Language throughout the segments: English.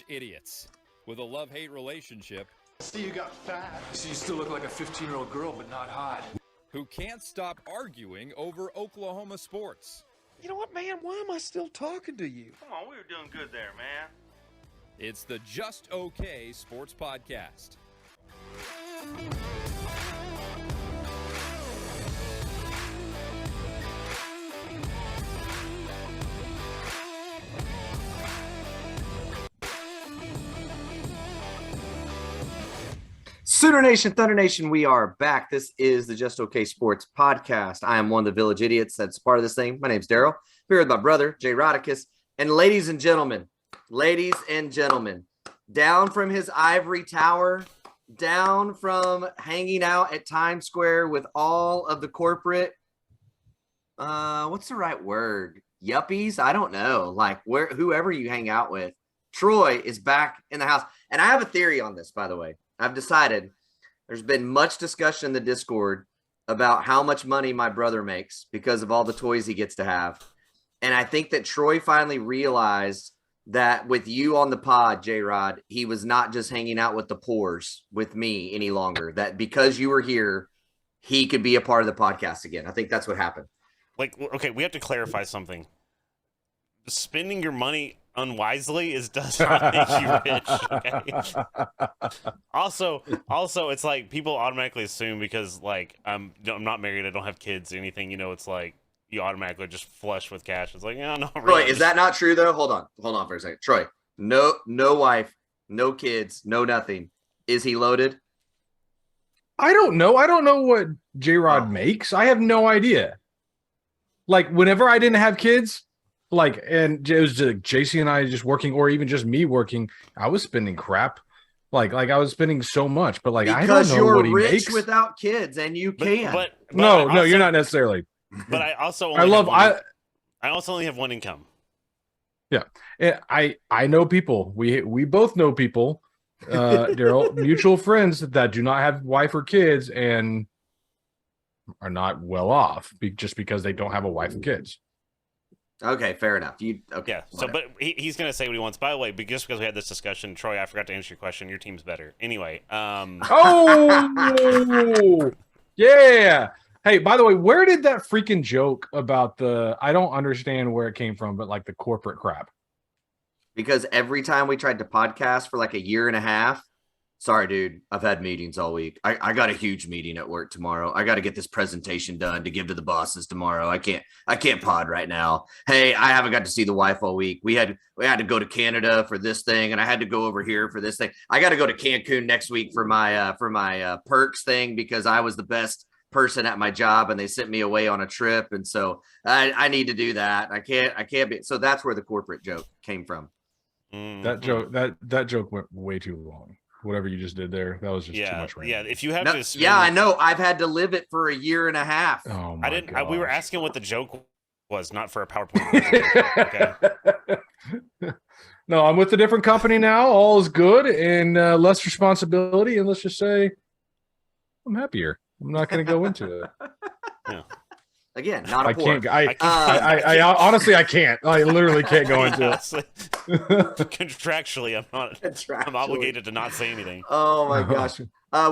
idiots with a love-hate relationship. See, you got fat. See, you still look like a 15-year-old girl, but not hot. Who can't stop arguing over Oklahoma sports. You know what, man? Why am I still talking to you? Come on, we were doing good there, man. It's the Just Okay Sports Podcast. Sooner Nation, Thunder Nation, we are back. This is the Just Okay Sports Podcast. I am one of the Village Idiots that's part of this thing. My name's Daryl. Here with my brother, Jay Rodicus. And ladies and gentlemen, down from his ivory tower, down from hanging out at Times Square with all of the corporate, what's the right word? Yuppies? I don't know. Like whoever you hang out with. Troy is back in the house. And I have a theory on this, by the way. I've decided there's been much discussion in the Discord about how much money my brother makes because of all the toys he gets to have. And I think that Troy finally realized that with you on the pod, J-Rod, he was not just hanging out with the poors with me any longer, that because you were here, he could be a part of the podcast again. I think that's what happened. Like, okay, we have to clarify something. Spending your money unwisely does not make you rich. Okay? Also, it's like people automatically assume because like I'm not married, I don't have kids or anything. You know, it's like you automatically just flush with cash. It's like, yeah, no. Really, Troy, is that not true though? Hold on for a second. Troy, no wife, no kids, no nothing. Is he loaded? I don't know. I don't know what J-Rod makes. I have no idea. Like whenever I didn't have kids. Like, and it was just JC and I just working, or even just me working. I was spending crap, like I was spending so much. But like, I don't know what he makes. Because you're rich without kids, and you can. But no, you're not necessarily. But I also, I also only have one income. Yeah, I know people. We both know people. Daryl, mutual friends that do not have wife or kids and are not well off just because they don't have a wife and kids. Okay, fair enough. Okay. Yeah. So, but he's gonna say what he wants. By the way, just because we had this discussion, Troy, I forgot to answer your question. Your team's better. Anyway. Oh, yeah. Hey, by the way, where did that freaking joke about I don't understand where it came from, but like the corporate crap? Because every time we tried to podcast for like a year and a half, sorry, dude, I've had meetings all week. I got a huge meeting at work tomorrow. I got to get this presentation done to give to the bosses tomorrow. I can't pod right now. Hey, I haven't got to see the wife all week. We had to go to Canada for this thing, and I had to go over here for this thing. I got to go to Cancun next week for my perks thing because I was the best person at my job and they sent me away on a trip. And so I need to do that. I can't be. So that's where the corporate joke came from. Mm-hmm. That joke went way too long. Whatever you just did there, that was just too much rain. Yeah, if you have to spend... Yeah, I know. I've had to live it for a year and a half. Oh my God. We were asking what the joke was, not for a PowerPoint. Okay. No, I'm with a different company now. All is good and less responsibility. And let's just say I'm happier. I'm not going to go into it. Yeah. Again, not a poor. I honestly, I can't. I literally can't go into it. Contractually, I'm obligated to not say anything. Oh my gosh.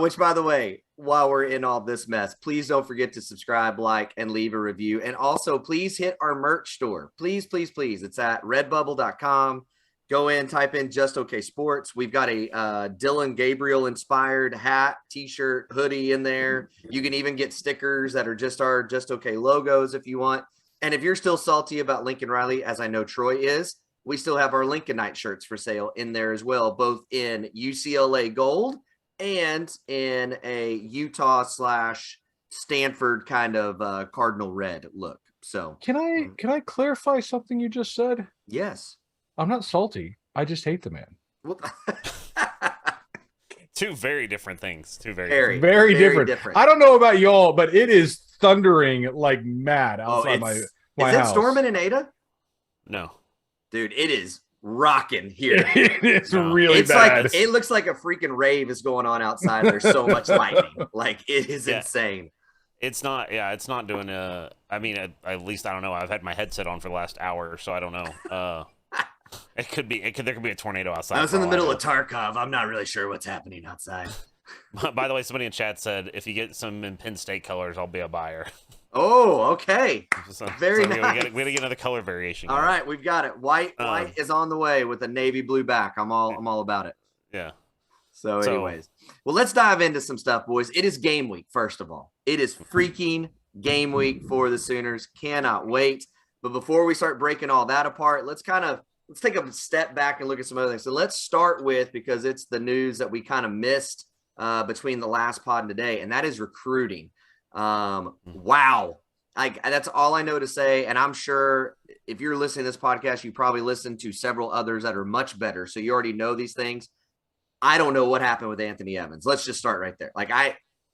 Which, by the way, while we're in all this mess, please don't forget to subscribe, like, and leave a review. And also, please hit our merch store. Please, please, please. It's at redbubble.com. Go in, type in Just Okay Sports. We've got a Dylan Gabriel inspired hat, t-shirt, hoodie in there. You can even get stickers that are just our Just Okay logos if you want. And if you're still salty about Lincoln Riley, as I know Troy is, we still have our Lincolnite shirts for sale in there as well, both in UCLA gold and in a Utah/Stanford kind of cardinal red look. So can I clarify something you just said? Yes. I'm not salty. I just hate the man. Two very different things. Very different. I don't know about y'all, but it is thundering like mad outside my house. Is it storming in Ada? No. Dude, it is rocking here. It's really bad. Like, it looks like a freaking rave is going on outside. There's so much lightning. Like, it is insane. It's not doing I mean, at least I don't know. I've had my headset on for the last hour, so I don't know. It could be. There could be a tornado outside. I was for in the all I middle know. of Tarkov. I'm not really sure what's happening outside. By the way, somebody in chat said if you get some in Penn State colors, I'll be a buyer. Oh, okay. Very we nice. gotta get another color variation. All going. right, we've got it. White is on the way with a navy blue back. I'm all about it. Yeah. So anyways, well, let's dive into some stuff, boys. It is game week, first of all. It is freaking game week for the Sooners. Cannot wait. But before we start breaking all that apart, let's take a step back and look at some other things. So let's start with, because it's the news that we kind of missed between the last pod and today, and that is recruiting. Wow. That's all I know to say. And I'm sure if you're listening to this podcast, you probably listened to several others that are much better. So you already know these things. I don't know what happened with Anthony Evans. Let's just start right there.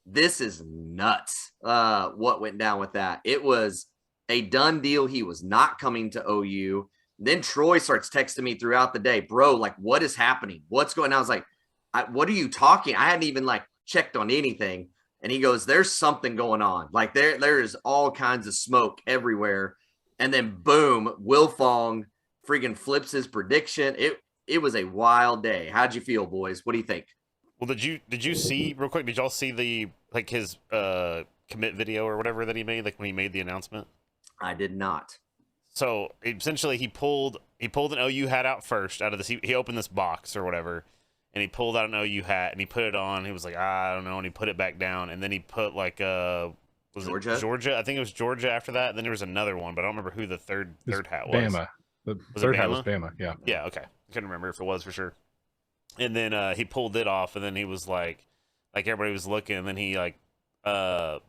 This is nuts. What went down with that? It was a done deal. He was not coming to OU. Then Troy starts texting me throughout the day, bro, what is happening? What's going on? I was like, what are you talking? I hadn't even checked on anything. And he goes, there's something going on. There is all kinds of smoke everywhere. And then boom, Will Fong freaking flips his prediction. It was a wild day. How'd you feel, boys? What do you think? Well, did you see real quick? Did y'all see the his commit video or whatever that he made, when he made the announcement? I did not. So essentially, he pulled an OU hat out first out of this. He opened this box or whatever, and he pulled out an OU hat and he put it on. He was like, I don't know, and he put it back down, and then he put Georgia? Georgia? I think it was Georgia after that. And then there was another one, but I don't remember who the third hat was. Bama. The third hat was Bama. Yeah. Yeah. Okay. I couldn't remember if it was for sure. And then he pulled it off, and then he was like everybody was looking, and then he put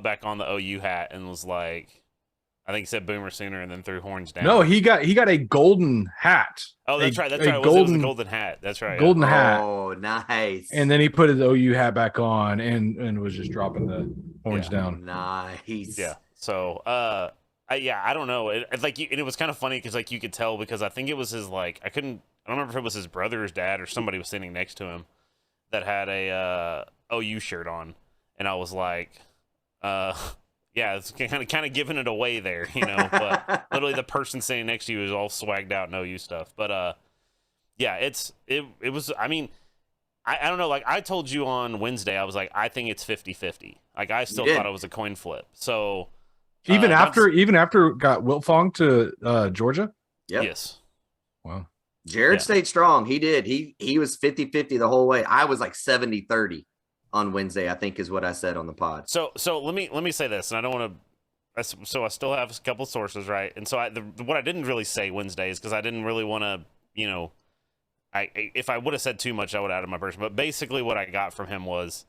back on the OU hat and was like, I think he said Boomer Sooner, and then threw horns down. No, he got a golden hat. Oh, that's right. That's right. It was the golden hat. That's right. Golden hat. Oh, nice. And then he put his OU hat back on and was just dropping the horns down. Nice. Yeah. So, I don't know. And it was kind of funny because you could tell, because I think it was his I don't remember if it was his brother or his dad or somebody was sitting next to him that had a OU shirt on, and I was like, yeah, it's kind of giving it away there, but literally the person sitting next to you is all swagged out in OU stuff. But yeah, it was, I mean, I don't know, I told you on Wednesday, I was like, I think it's 50-50. I still thought it was a coin flip. So even after it got Wilt Fong to Georgia? Yep. Yes. Wow. Jared stayed strong. He did. He was 50-50 the whole way. I was 70-30 on Wednesday, I think is what I said on the pod. So let me say this, and I don't want to. So I still have a couple sources, right? And so what I didn't really say Wednesday is because I didn't really want to, if I would have said too much, I would have added my person. But basically, what I got from him was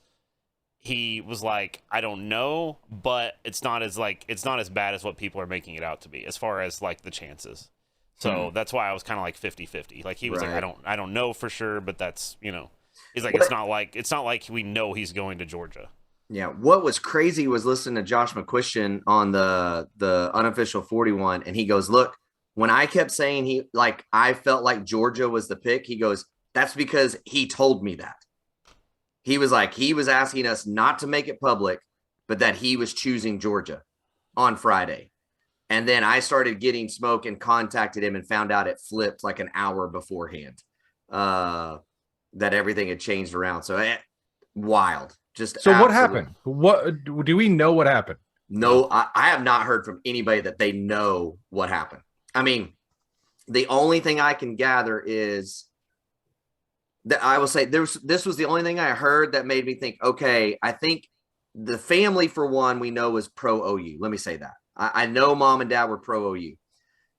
he was like, I don't know, but it's not as bad as what people are making it out to be as far as the chances. So that's why I was kind of 50-50. He was right. I don't know for sure, but that's he's like, it's not like we know he's going to Georgia. Yeah. What was crazy was listening to Josh McCuistion on the unofficial 41. And he goes, look, when I kept saying I felt like Georgia was the pick, he goes, that's because he told me that. He was asking us not to make it public, but that he was choosing Georgia on Friday. And then I started getting smoke and contacted him and found out it flipped an hour beforehand. That everything had changed around. So wild. Just so what happened? What do we know what happened? No, I have not heard from anybody that they know what happened. I mean, the only thing I can gather is that I will say this was the only thing I heard that made me think, okay, I think the family, for one, we know is pro OU. Let me say that. I know mom and dad were pro OU.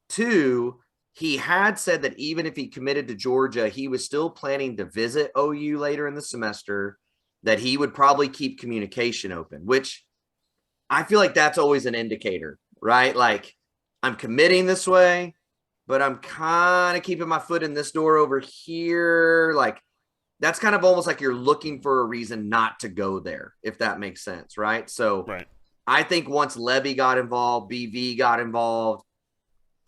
Two, he had said that even if he committed to Georgia, he was still planning to visit OU later in the semester, that he would probably keep communication open, which I feel like that's always an indicator, right? I'm committing this way, but I'm kind of keeping my foot in this door over here. That's kind of almost you're looking for a reason not to go there, if that makes sense, right? So right. I think once Levy got involved, BV got involved,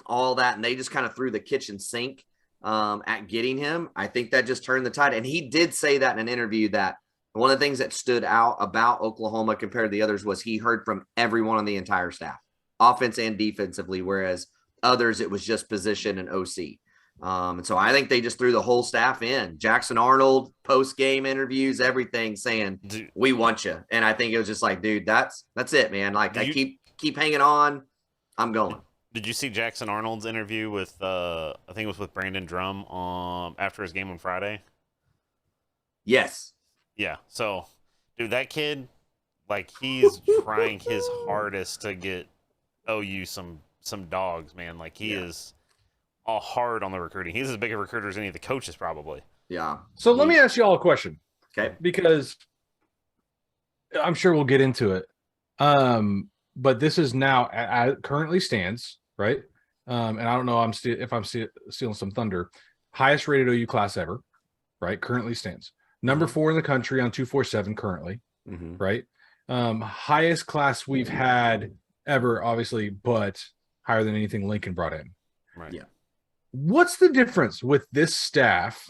all that, and they just kind of threw the kitchen sink at getting him, I think that just turned the tide. And he did say that in an interview, that one of the things that stood out about Oklahoma compared to the others was he heard from everyone on the entire staff, offense and defensively, whereas others it was just position and OC. And so I think they just threw the whole staff in. Jackson Arnold, post-game interviews, everything saying, we want you. And I think it was just like, dude, that's it, man. Like, keep hanging on. I'm going. Did you see Jackson Arnold's interview with, I think it was with Brandon Drum after his game on Friday? Yes. Yeah. So, dude, that kid, like, he's trying his hardest to get OU some dogs, man. Like, he is all hard on the recruiting. He's as big a recruiter as any of the coaches, probably. Yeah. So let me ask you all a question. Okay. Because I'm sure we'll get into it. But this is now currently stands, right? And I don't know if I'm stealing some thunder. Highest rated OU class ever, right? Currently stands. Number 4 in the country on 247 currently, right? Highest class we've had ever, obviously, but higher than anything Lincoln brought in. Right. Yeah. What's the difference with this staff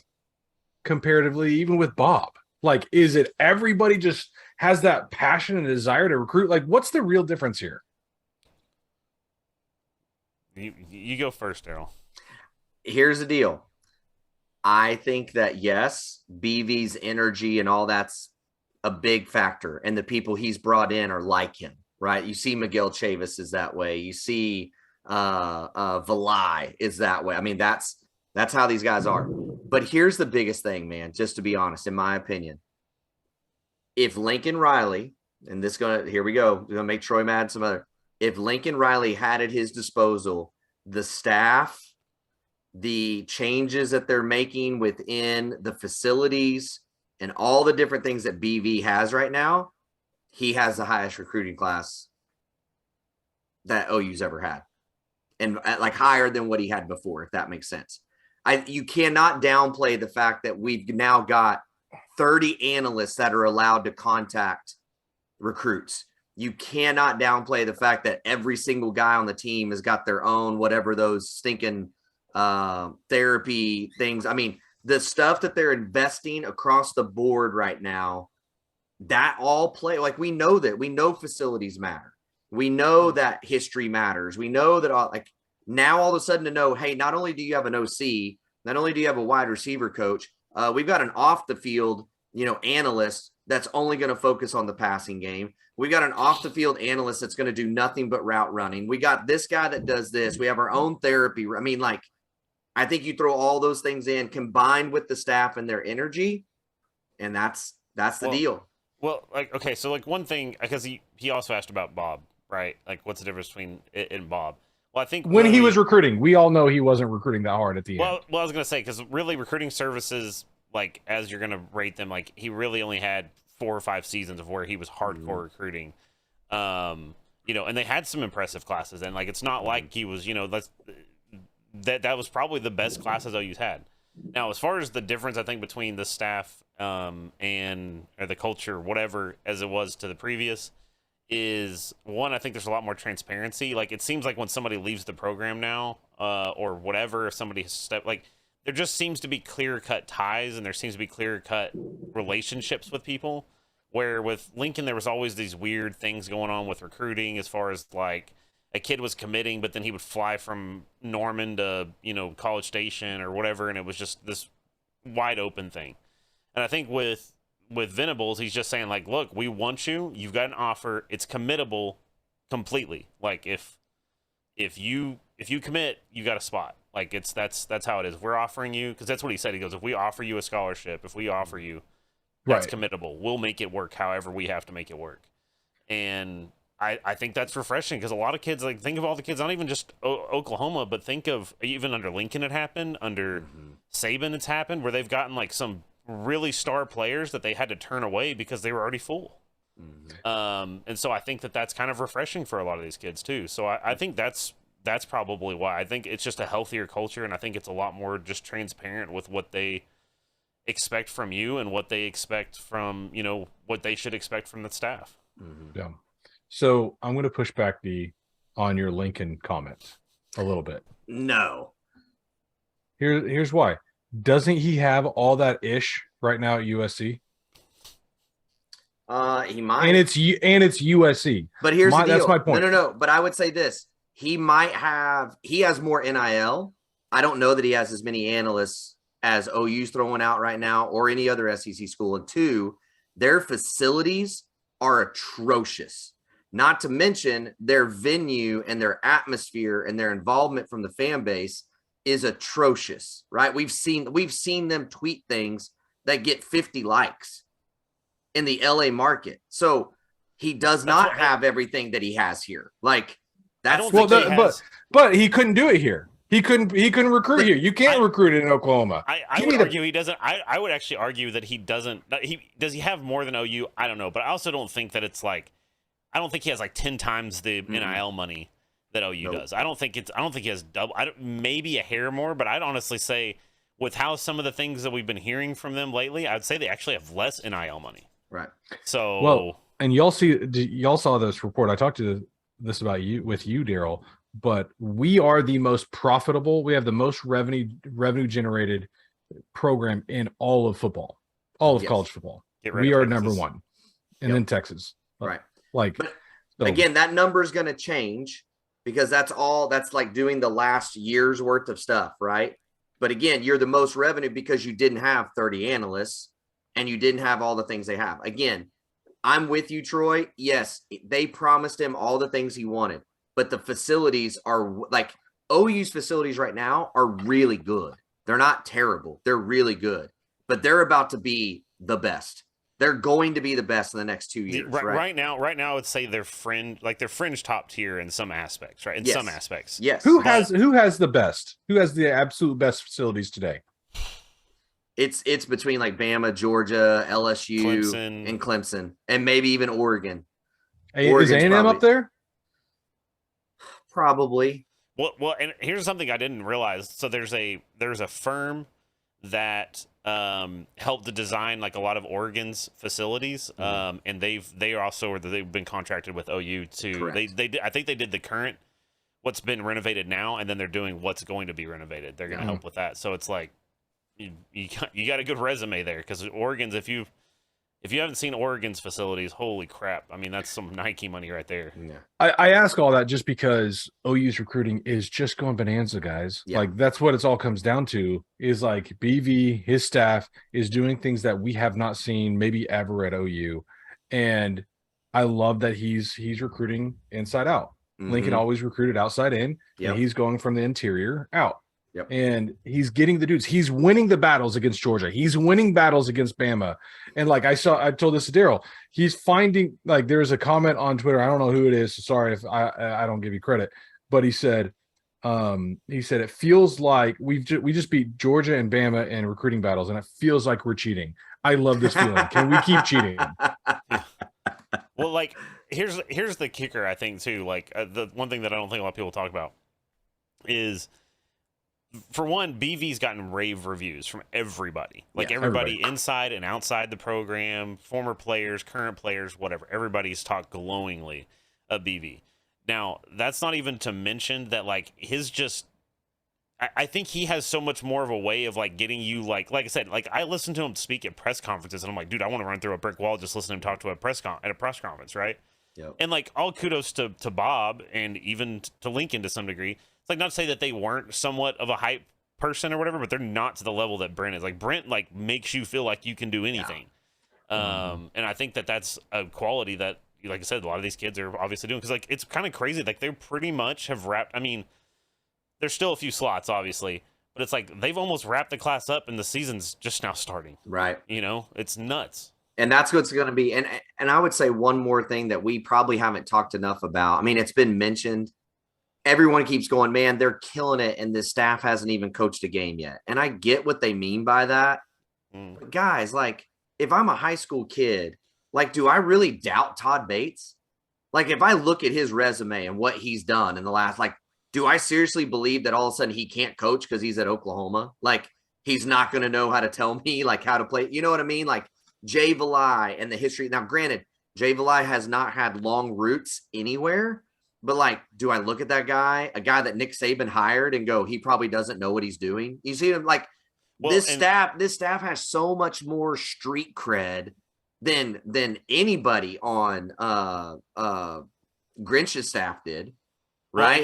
comparatively, even with Bob? Like, is it everybody just has that passion and desire to recruit? Like, what's the real difference here? You go first, Daryl. Here's the deal. I think that, yes, BV's energy and all that's a big factor. And the people he's brought in are like him, right? You see Miguel Chavis is that way. You see Valai is that way. I mean, that's how these guys are. But here's the biggest thing, man, just to be honest, in my opinion. If Lincoln Riley, and here we go, we're gonna make Troy mad some other. If Lincoln Riley had at his disposal the staff, the changes that they're making within the facilities, and all the different things that BV has right now, he has the highest recruiting class that OU's ever had. And like higher than what he had before, if that makes sense. You cannot downplay the fact that we've now got 30 analysts that are allowed to contact recruits. You cannot downplay the fact that every single guy on the team has got their own, whatever those stinking therapy things. I mean, the stuff that they're investing across the board right now, that all play. Like, we know facilities matter. We know that history matters. We know that now all of a sudden to know, hey, not only do you have an OC, not only do you have a wide receiver coach, we've got an off the field, analyst that's only going to focus on the passing game. We got an off the field analyst that's going to do nothing but route running. We got this guy that does this. We have our own therapy. I mean, like, I think you throw all those things in combined with the staff and their energy, and that's the deal. Well, okay, so one thing, because he also asked about Bob, right? Like, what's the difference between it and Bob? Well, I think when he was recruiting, we all know he wasn't recruiting that hard at the end. Well, I was gonna say, because really recruiting services, like, as you're gonna rate them, like, he really only had 4 or 5 seasons of where he was hardcore recruiting. And they had some impressive classes, and like, it's not like he was, that was probably the best classes OU's had. Now, as far as the difference, I think, between the staff or the culture, whatever, as it was to the previous, is one, I think there's a lot more transparency. Like, it seems like when somebody leaves the program now, or whatever, if somebody there just seems to be clear-cut ties, and there seems to be clear-cut relationships with people, where with Lincoln, there was always these weird things going on with recruiting, as far as, like, a kid was committing, but then he would fly from Norman to, College Station or whatever, and it was just this wide open thing. And I think with Venables, he's just saying, like, look, we want you. You've got an offer. It's committable completely. Like, if you commit, you got a spot. Like, that's how it is. We're offering you, because that's what he said. He goes, if we offer you a scholarship, if we offer you, that's committable. We'll make it work however we have to make it work. And I think that's refreshing, because a lot of kids, like, think of all the kids, not even just Oklahoma, but think of even under Lincoln it happened, under Saban it's happened, where they've gotten, like, some really star players that they had to turn away because they were already full. And so I think that's kind of refreshing for a lot of these kids too. So I think that's probably why. I think it's just a healthier culture, and I think it's a lot more just transparent with what they expect from you and what they expect from, what they should expect from the staff. Yeah. So I'm going to push back on your Lincoln comment a little bit. No. Here's why. Doesn't he have all that ish right now at USC? He might. And it's USC. But here's the deal. That's my point. No. But I would say this. he has more NIL. I don't know that he has as many analysts as OU's throwing out right now or any other SEC school. And 2, their facilities are atrocious. Not to mention their venue and their atmosphere and their involvement from the fan base is atrocious, right? We've seen them tweet things that get 50 likes in the LA market. So he does not have everything that he has here. Like that's but he couldn't do it here. He couldn't recruit here. You can't recruit it in Oklahoma. I would argue he doesn't. I would actually argue that he doesn't. Does he have more than OU? I don't know, but I also don't think that it's like. I don't think he has like 10 times the NIL money that OU does. I don't think he has double. Maybe a hair more, but I'd honestly say with how some of the things that we've been hearing from them lately, I'd say they actually have less NIL money. Right. So and y'all saw this report. I talked to this about you with you, Daryl. But we are the most profitable. We have the most revenue generated program in all of football, all of college football. We are number 1, and then Texas. Right. But again, that number is going to change because that's like doing the last year's worth of stuff, right? But again, you're the most revenue because you didn't have 30 analysts and you didn't have all the things they have. Again, I'm with you, Troy. Yes, they promised him all the things he wanted, but the facilities are like OU's facilities right now are really good. They're not terrible. They're really good, but they're about to be the best. They're going to be the best in the next 2 years. Right now, I would say they're fringe top tier in some aspects, right? In some aspects. Yes. Who has the best? Who has the absolute best facilities today? It's between like Bama, Georgia, LSU, Clemson. and Clemson, and maybe even Oregon. Is A&M up there? Probably. Well, and here's something I didn't realize. So there's a firm that helped to design like a lot of Oregon's facilities, and they've been contracted with OU to. I think they did the current what's been renovated now, and then they're doing what's going to be renovated. They're going to help with that. So it's like you got a good resume there because Oregon's if you haven't seen Oregon's facilities, holy crap! I mean that's some Nike money right there. Yeah. I ask all that just because OU's recruiting is just going bonanza, guys. Yeah. Like that's what it all comes down to. Is like BV, his staff is doing things that we have not seen maybe ever at OU, and I love that he's recruiting inside out. Lincoln always recruited outside in, and he's going from the interior out. Yep. And he's getting the dudes. He's winning the battles against Georgia. He's winning battles against Bama. And like I told this to Daryl, he's finding like there's a comment on Twitter. I don't know who it is. So sorry if I don't give you credit, but he said it feels like we just beat Georgia and Bama in recruiting battles, and it feels like we're cheating. I love this feeling. Can we keep cheating? Well, like here's the kicker. I think too. Like the one thing that I don't think a lot of people talk about is. For one, BV's gotten rave reviews from everybody. Like everybody inside and outside the program, former players, current players, whatever. Everybody's talked glowingly of BV. Now, that's not even to mention that like I think he has so much more of a way of like getting you like I said, like I listen to him speak at press conferences and I'm like, dude, I want to run through a brick wall just listening to him talk to at a press conference, right? Yep. And like all kudos to Bob and even to Lincoln to some degree. It's like not to say that they weren't somewhat of a hype person or whatever, but they're not to the level that Brent is. Like Brent like makes you feel like you can do anything. Yeah. And I think that that's a quality that, like I said, a lot of these kids are obviously doing because like it's kind of crazy. Like they pretty much have wrapped. I mean, there's still a few slots obviously, but it's like they've almost wrapped the class up and the season's just now starting. Right. You know, it's nuts. And that's what's going to be. And I would say one more thing that we probably haven't talked enough about. I mean, it's been mentioned. Everyone keeps going, man, they're killing it. And the staff hasn't even coached a game yet. And I get what they mean by that. But guys, like if I'm a high school kid, like, do I really doubt Todd Bates? Like if I look at his resume and what he's done in the last, like, do I seriously believe that all of a sudden he can't coach because he's at Oklahoma? Like he's not going to know how to tell me like how to play. You know what I mean? Like Jay Valai and the history. Now, granted, Jay Valai has not had long roots anywhere. But like, do I look at that guy, a guy that Nick Saban hired and go, he probably doesn't know what he's doing? You see him like this staff has so much more street cred than anybody on Grinch's staff did. right?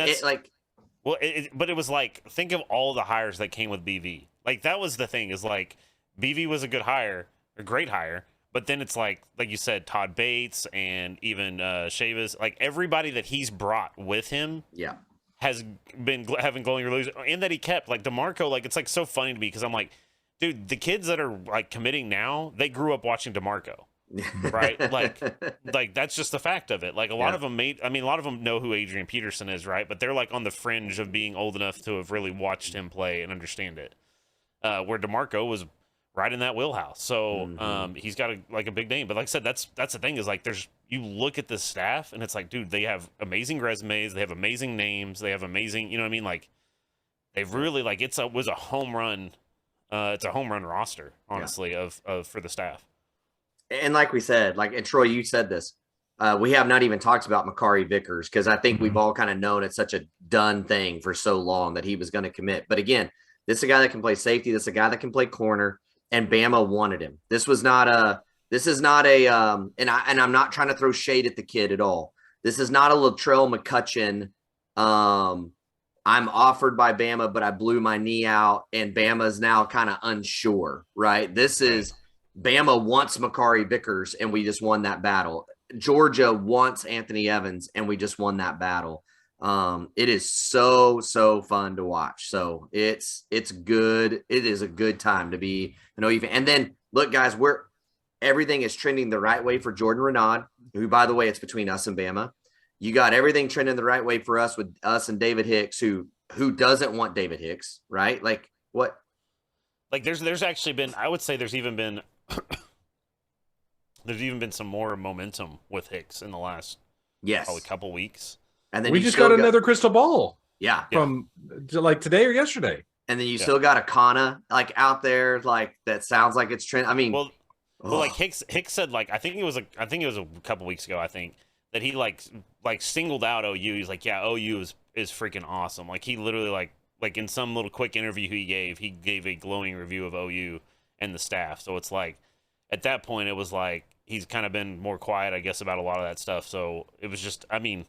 Well, It, but it was like, think of all the hires that came with BV. Like, that was the thing, is like, BV was a good hire, a great hire, but then it's like you said, Todd Bates and even Chavis, like everybody that he's brought with him, yeah, has been having glowing reviews, and that he kept. Like DeMarco, like it's like so funny to me because I'm like, dude, the kids that are like committing now, they grew up watching DeMarco. Right, like that's just the fact of it. Like a lot of them a lot of them know who Adrian Peterson is, right? But they're like on the fringe of being old enough to have really watched him play and understand it. Where DeMarco was right in that wheelhouse, so he's got a big name. But like I said, that's the thing, is like you look at the staff and it's like, dude, they have amazing resumes, they have amazing names, they have amazing, you know what I mean? Like they've really like was a home run. It's a home run roster, honestly, of for the staff. And like we said, and Troy, you said this, we have not even talked about Makari Vickers, because I think we've all kind of known it's such a done thing for so long that he was going to commit. But again, this is a guy that can play safety. This is a guy that can play corner, and Bama wanted him. This is not a, and I'm not trying to throw shade at the kid at all. This is not a Latrell McCutcheon. I'm offered by Bama, but I blew my knee out, and Bama's now kind of unsure, right? This is, Bama wants Makari Vickers, and we just won that battle. Georgia wants Anthony Evans, and we just won that battle. It is so fun to watch. So it's good. It is a good time to be and then look, guys, everything is trending the right way for Jordan Renaud, who, by the way, it's between us and Bama. You got everything trending the right way for us with us and David Hicks, who doesn't want David Hicks, right? Like what? Like there's actually been, I would say there's even been some more momentum with Hicks in the last probably couple weeks. And then we just got another crystal ball. Yeah. From like today or yesterday. And then you still got a Kana like out there, like that sounds like it's trend. I mean, well, like Hicks said, like I think it was a couple weeks ago, I think, that he like singled out OU. He's like, yeah, OU is freaking awesome. Like he literally like in some little quick interview he gave a glowing review of OU and the staff. So it's like at that point it was like he's kind of been more quiet, I guess, about a lot of that stuff. So it was just, I mean,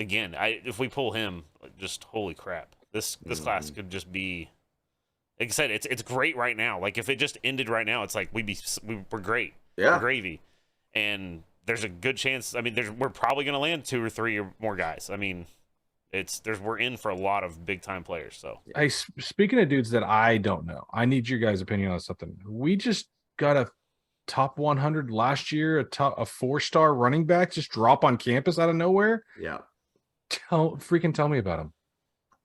again, if we pull him, just holy crap, this class could just be, like I said, it's great right now. Like if it just ended right now, it's like we're great, we're gravy, and there's a good chance. I mean, we're probably going to land 2 or 3 or more guys. I mean, we're in for a lot of big time players. So, hey, speaking of dudes that I don't know, I need your guys' opinion on something. We just got a top 100 last year, a 4-star running back just drop on campus out of nowhere. Yeah. Tell me about him.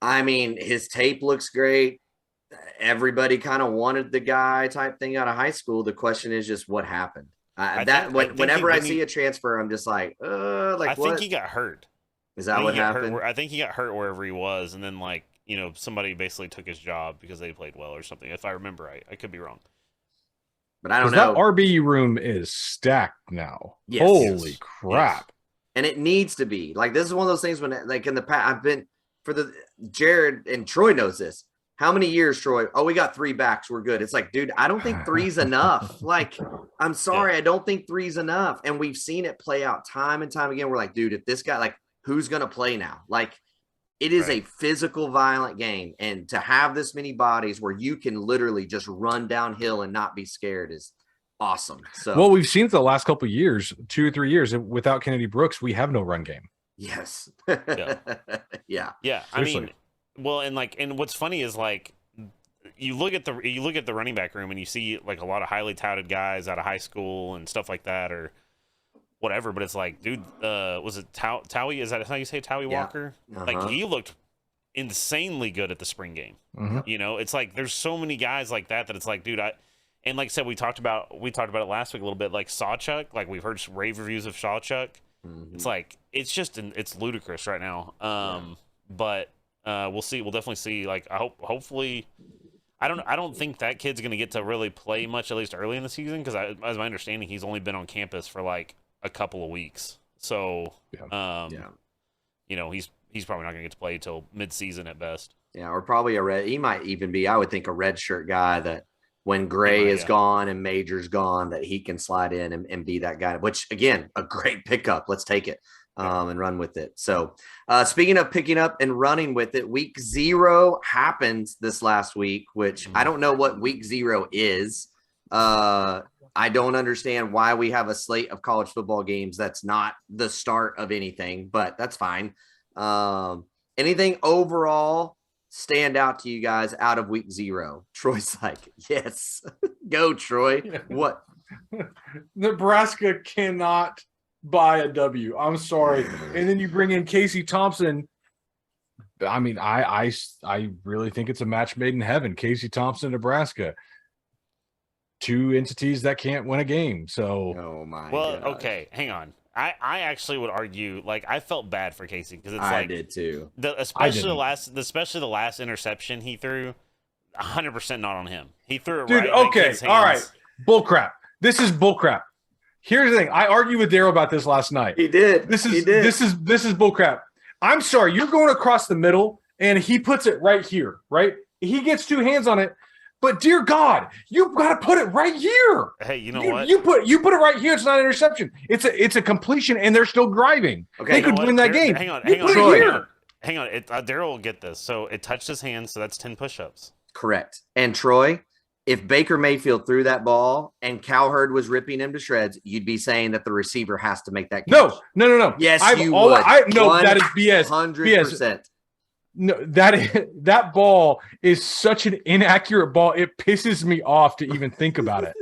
I mean, his tape looks great. Everybody kind of wanted the guy type thing out of high school. The question is just what happened. Whenever I see a transfer, I'm just like, I think he got hurt. Is that what happened? I think he got hurt wherever he was, and then somebody basically took his job because they played well or something. If I remember right, I could be wrong. But I don't know. That RB room is stacked now. Yes. Holy crap. Yes. And it needs to be. Like, this is one of those things when, like, in the past, I've been, Jared and Troy knows this. How many years, Troy? Oh, we got 3 backs. We're good. It's like, dude, I don't think 3's enough. Like, I'm sorry. I don't think 3's enough. And we've seen it play out time and time again. We're like, dude, if this guy, like, who's going to play now? Like, it is a physical, violent game. And to have this many bodies where you can literally just run downhill and not be scared is awesome. So, well, we've seen it the last couple of years, 2 or 3 years, without Kennedy Brooks, we have no run game. Yes. Yeah. I mean, well, and what's funny is like you look at the running back room and you see like a lot of highly touted guys out of high school and stuff like that or whatever, but it's like, dude, was it Towie? Is that how you say Towie Walker? Like he looked insanely good at the spring game. You know, it's like there's so many guys like that it's like, dude, and like I said, we talked about it last week a little bit, like Sawchuk, like we've heard rave reviews of Sawchuk. It's like it's ludicrous right now. But we'll see. We'll definitely see. Like hopefully, I don't think that kid's gonna get to really play much, at least early in the season, because as my understanding, he's only been on campus for like a couple of weeks. So you know, he's probably not gonna get to play till mid-season at best. Yeah, or probably he might even be, I would think, a red shirt guy that when Gray is gone and Major's gone, that he can slide in and be that guy, which again, a great pickup. Let's take it. and run with it. So speaking of picking up and running with it, week 0 happened this last week, which I don't know what week 0 is. I don't understand why we have a slate of college football games that's not the start of anything, but that's fine. Anything overall stand out to you guys out of week 0? Troy's like, yes. Go, Troy. What? Nebraska cannot buy a W. I'm sorry. And then you bring in Casey Thompson. I mean, I really think it's a match made in heaven. Casey Thompson, Nebraska. 2 entities that can't win a game. So, oh my. Well, gosh. okay, hang on. I actually would argue, like, I felt bad for Casey because it's I like did too. especially the last interception he threw, 100% not on him. He threw it dude, right. In okay, kid's all right, hands. bullcrap. This is bullcrap. Here's the thing. I argued with Daryl about this last night. He did. This He is did. this is bullcrap. I'm sorry. You're going across the middle, and he puts it right here. Right? He gets 2 hands on it. But dear God, you got to put it right here. Hey, you know what? You put it right here. It's not an interception. It's a completion, and they're still driving. Okay, They you could know win what? that game. Hang on, You hang on, put it Troy, here. hang on. Daryl will get this. So it touched his hand, so that's 10 push-ups. Correct. And Troy, if Baker Mayfield threw that ball and Cowherd was ripping him to shreds, you'd be saying that the receiver has to make that catch. No. Yes, you would. would. That is BS. 100%. No, that ball is such an inaccurate ball. It pisses me off to even think about it.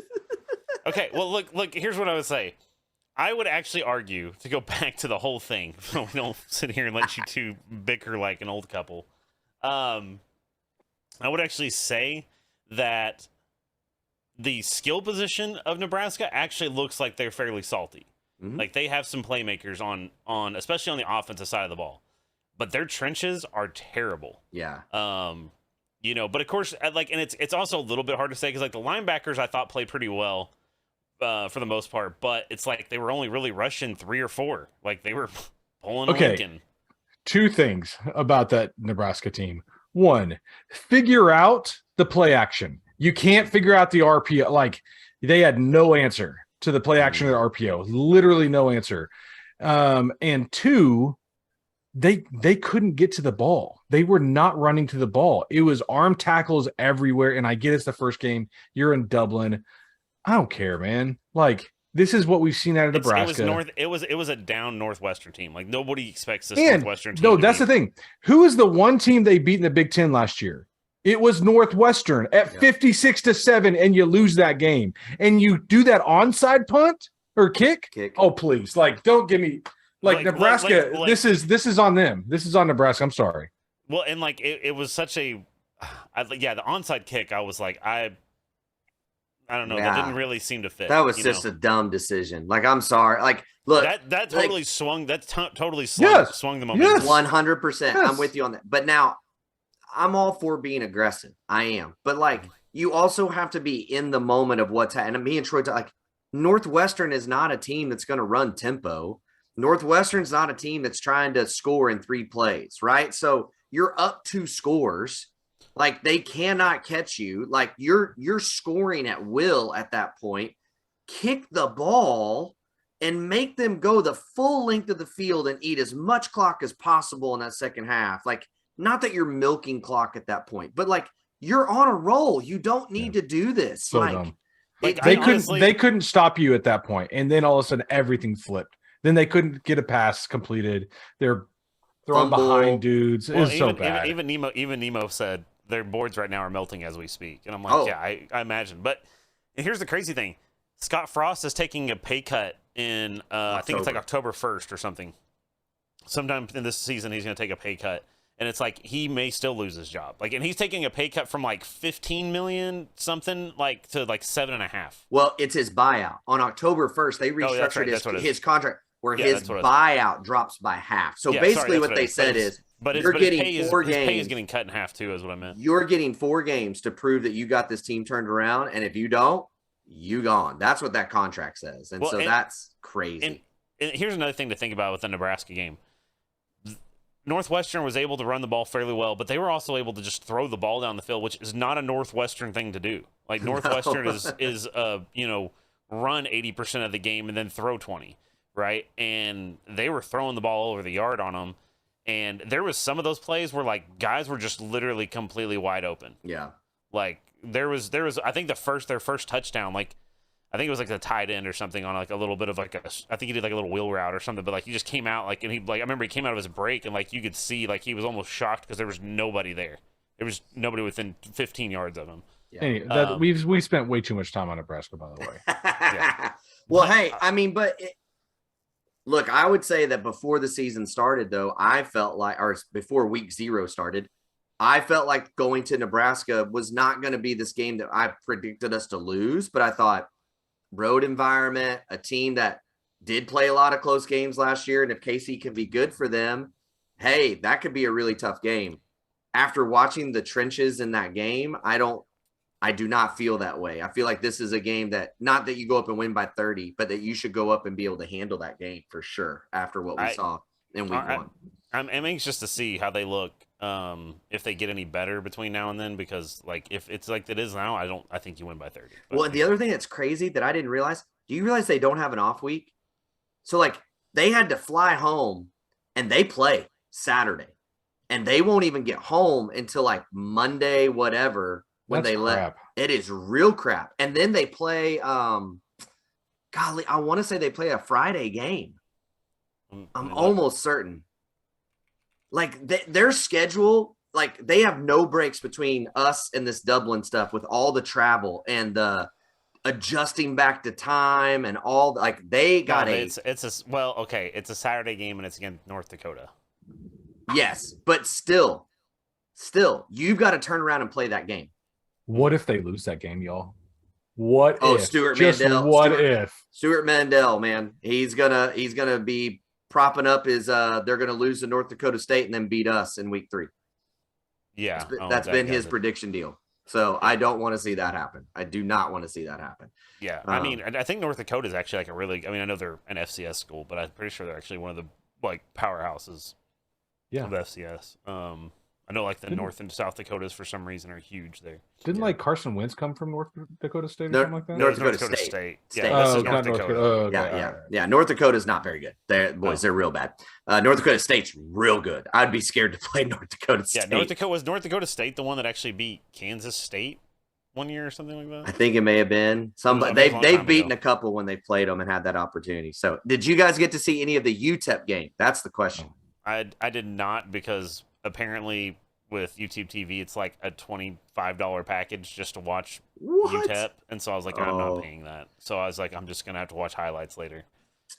Okay, well, look. Here's what I would say. I would actually argue, to go back to the whole thing, so we don't sit here and let you two bicker like an old couple. I would actually say that the skill position of Nebraska actually looks like they're fairly salty. Mhm. Like they have some playmakers on especially on the offensive side of the ball. But their trenches are terrible. Yeah. But of course, and it's also a little bit hard to say because like the linebackers I thought played pretty well for the most part, but it's like they were only really rushing 3 or 4. Like they were pulling a Lincoln. 2 things about that Nebraska team. 1, figure out the play action. You can't figure out the RPO. Like they had no answer to the play action of the RPO. Literally no answer. And 2, they couldn't get to the ball. They were not running to the ball. It was arm tackles everywhere. And I get it's the first game. You're in Dublin. I don't care, man. Like this is what we've seen out of Nebraska. It was a down Northwestern team. Like nobody expects this And Northwestern team. no, that's the thing. Who is the one team they beat in the Big Ten last year? It was Northwestern at 56-7, and you lose that game. And you do that onside punt or kick? Oh, please. Like, don't give me Nebraska. This is on them. This is on Nebraska. I'm sorry. Well, and like it was such the onside kick. I was like, I don't know. Yeah. That didn't really seem to fit. That was just a dumb decision. Like, I'm sorry. Like, look, that totally swung. That totally swung the momentum. 100%. I'm with you on that. But now, I'm all for being aggressive. I am. But like, you also have to be in the moment of what's happening. And me and Troy, like, Northwestern is not a team that's going to run tempo. Northwestern's not a team that's trying to score in 3 plays, right? So you're up 2 scores. Like, they cannot catch you. Like, you're scoring at will at that point. Kick the ball and make them go the full length of the field and eat as much clock as possible in that second half. Like, not that you're milking clock at that point, but like, you're on a roll. You don't need to do this. So like, dumb. Honestly, they couldn't stop you at that point, and then all of a sudden everything flipped. Then they couldn't get a pass completed. They're throwing behind dudes. It's so bad. Even Nemo said their boards right now are melting as we speak, and I'm like, yeah, I imagine. But here's the crazy thing: Scott Frost is taking a pay cut in I think it's like October 1st or something. Sometime in this season, he's going to take a pay cut. And it's like he may still lose his job. Like, and he's taking a pay cut from like 15 million something like to like 7.5. Well, it's his buyout. On October 1st, they restructured his contract where his buyout drops by half. So basically what they said is, you're getting 4 games. His pay is getting cut in half too, is what I meant. You're getting 4 games to prove that you got this team turned around. And if you don't, you gone. That's what that contract says. And that's crazy. And here's another thing to think about with the Nebraska game. Northwestern was able to run the ball fairly well, but they were also able to just throw the ball down the field, which is not a Northwestern thing to do. Like Northwestern is run 80% of the game and then throw 20. right? And they were throwing the ball over the yard on them. And there was some of those plays where like guys were just literally completely wide open. Yeah. Like there was I think their first touchdown, like I think it was like the tight end or something on like a little bit of like I think he did like a little wheel route or something, but like he just came out like, and he like, I remember he came out of his break and like you could see like he was almost shocked because there was nobody there. There was nobody within 15 yards of him. Yeah. Anyway, we spent way too much time on Nebraska, by the way. Yeah. Well, hey, I mean, look, I would say that before the season started, though, I felt like, or before week 0 started, I felt like going to Nebraska was not going to be this game that I predicted us to lose, but I thought road environment, a team that did play a lot of close games last year, and if Casey can be good for them, hey, that could be a really tough game. After watching the trenches in that game, I do not feel that way. I feel like this is a game that, not that you go up and win by 30, but that you should go up and be able to handle that game for sure after what we saw in week 1. I'm anxious to see how they look, if they get any better between now and then, because like if it's like it is now, I think you win by 30. But, well, the other thing that's crazy that I didn't realize, do you realize they don't have an off week? So like they had to fly home and they play Saturday and they won't even get home until like Monday, whatever, when That's they crap. it is real crap. And then they play, golly, I want to say they play a Friday game. I'm almost certain. Like their schedule, like they have no breaks between us and this Dublin stuff with all the travel and the adjusting back to time and all. Like they got it's a Saturday game and it's against North Dakota. Yes, but still, you've got to turn around and play that game. What if they lose that game, y'all? What if? Stuart Just Mandel. what if? Stuart Mandel, man, he's gonna be propping up his. They're gonna lose to North Dakota State and then beat us in week 3. Yeah, that's been his prediction deal. So I don't want to see that happen. I do not want to see that happen. Yeah, I mean, I think North Dakota is actually like a really. I mean, I know they're an FCS school, but I'm pretty sure they're actually one of the like powerhouses. Yeah. Of FCS. I know like the North and South Dakotas for some reason are huge there. Didn't like Carson Wentz come from North Dakota State or No, something like that? North Dakota State. Yeah, this is North not Dakota. Okay. Yeah. North Dakota's not very good. They're real bad. North Dakota State's real good. I'd be scared to play North Dakota State. Yeah, was North Dakota State the one that actually beat Kansas State one year or something like that? I think it may have been somebody. They've beaten a couple when they played them and had that opportunity. So, did you guys get to see any of the UTEP game? That's the question. I did not, because apparently with UTEP TV, it's like a $25 package just to watch UTEP. And so I was like, I'm not paying that. So I was like, I'm just going to have to watch highlights later.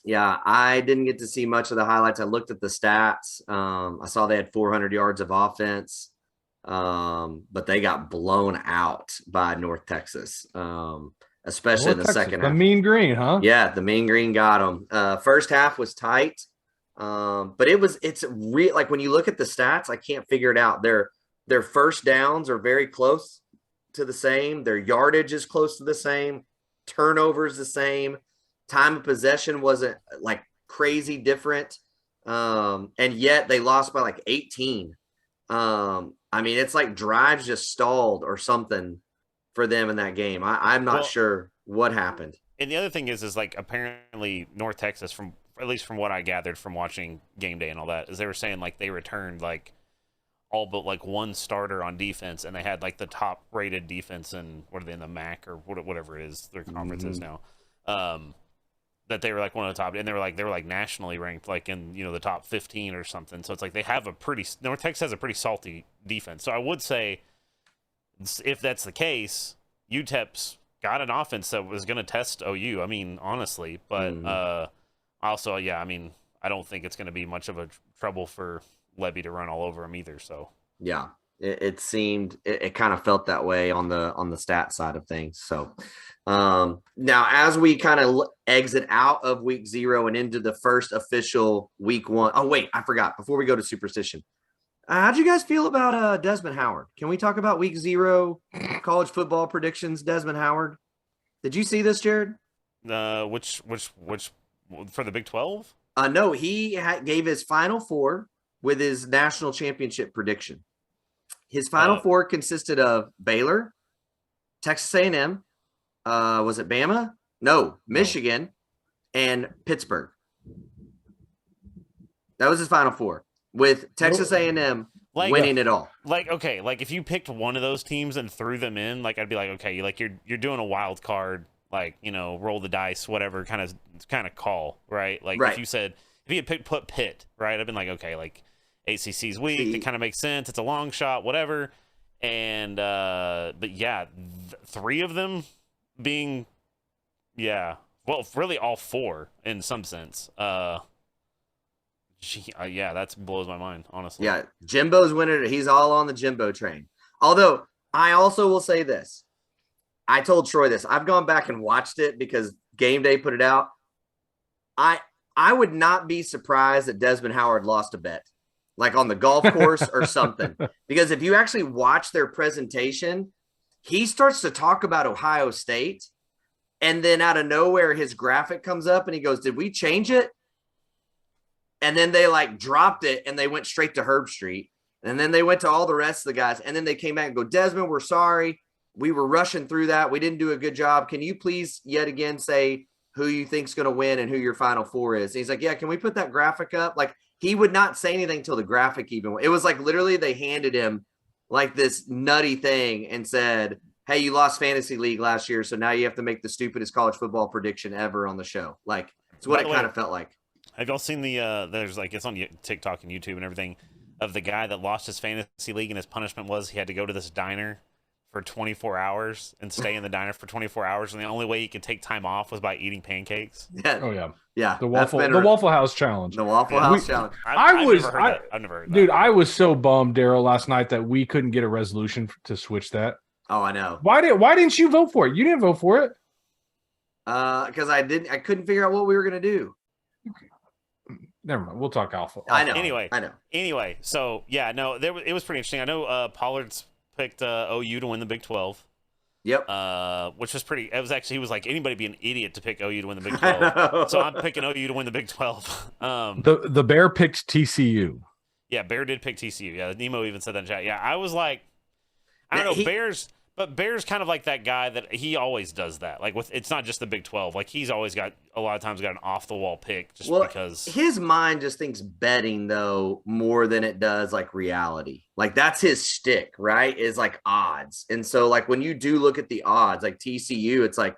Yeah, I didn't get to see much of the highlights. I looked at the stats. I saw they had 400 yards of offense, but they got blown out by North Texas, especially in the second half. The Mean Green, huh? Yeah, the Mean Green got them. First half was tight. But it's real. Like when you look at the stats, I can't figure it out. Their first downs are very close to the same. Their yardage is close to the same. Turnovers the same. Time of possession wasn't like crazy different. And yet they lost by like 18. I mean, it's like drives just stalled or something for them in that game. I'm not sure what happened. And the other thing is like apparently North Texas, from at least from what I gathered from watching game day and all that, is they were saying like they returned like all but like one starter on defense, and they had like the top rated defense in, what are they, in the MAC or whatever it is their conference is now, that they were like one of the top, and they were like nationally ranked like in, you know, the top 15 or something. So it's like they have North Texas has a pretty salty defense. So I would say if that's the case, UTEP's got an offense that was going to test OU. I mean, honestly, but also, yeah, I mean, I don't think it's going to be much of a trouble for Levy to run all over him either. So yeah, it seemed it kind of felt that way on the stat side of things. So now as we kind of exit out of week 0 and into the first official week 1. Oh wait, I forgot. Before we go to superstition, how'd you guys feel about Desmond Howard? Can we talk about week 0 college football predictions? Desmond Howard, did you see this, Jared? Which for the Big 12? No, he gave his Final Four with his national championship prediction. His Final Four consisted of Baylor, Texas A&M, was it Bama? No, Michigan, and Pittsburgh. That was his Final Four with Texas A&M winning it all. Like, okay, like if you picked one of those teams and threw them in, like I'd be like, okay, like you're doing a wild card, like, you know, roll the dice, whatever kind of call, right? Like if you had put Pitt, right, I've been like, okay, like ACC's weak, it kind of makes sense. It's a long shot, whatever. And but yeah, three of them being, well, really all four in some sense. Yeah, that blows my mind, honestly. Yeah, Jimbo's winning it. He's all on the Jimbo train. Although I also will say this. I told Troy this. I've gone back and watched it because Game Day put it out. I would not be surprised that Desmond Howard lost a bet, like on the golf course or something. Because if you actually watch their presentation, he starts to talk about Ohio State, and then out of nowhere, his graphic comes up, and he goes, "Did we change it?" And then they like dropped it and they went straight to Herb Street. And then they went to all the rest of the guys. And then they came back and go, "Desmond, we're sorry. We were rushing through that. We didn't do a good job. Can you please yet again say who you think's going to win and who your Final Four is?" And he's like, "Yeah, can we put that graphic up?" Like he would not say anything until the graphic even went. It was like literally they handed him like this nutty thing and said, "Hey, you lost Fantasy League last year. So now you have to make the stupidest college football prediction ever on the show." Like it's what it kind of felt like. Have y'all seen the there's like, it's on TikTok and YouTube and everything, of the guy that lost his fantasy league and his punishment was he had to go to this diner for 24 hours and stay in the diner for 24 hours, and the only way he could take time off was by eating pancakes? Yeah. Oh yeah. Yeah. The Waffle House challenge. The Waffle House challenge. I've never heard that. Dude, I was so bummed, Daryl, last night that we couldn't get a resolution to switch that. Oh, I know. Why didn't you vote for it? You didn't vote for it. Because I couldn't figure out what we were gonna do. Never mind. We'll talk alpha. I know. Anyway, so yeah, no, it was pretty interesting. I know Pollard's picked OU to win the Big 12. Yep. Which was pretty. It was actually, he was like, anybody be an idiot to pick OU to win the Big 12. So I'm picking OU to win the Big 12. The Bear picked TCU. Yeah, Bear did pick TCU. Yeah, Nemo even said that in chat. Yeah, I was like, I don't know, Bears. But Bear's kind of like that guy that he always does that. Like it's not just the Big 12. Like he's always got a lot of times got an off the wall pick just because his mind just thinks betting though more than it does like reality. Like that's his shtick, right? Is like odds. And so like when you do look at the odds, like TCU, it's like,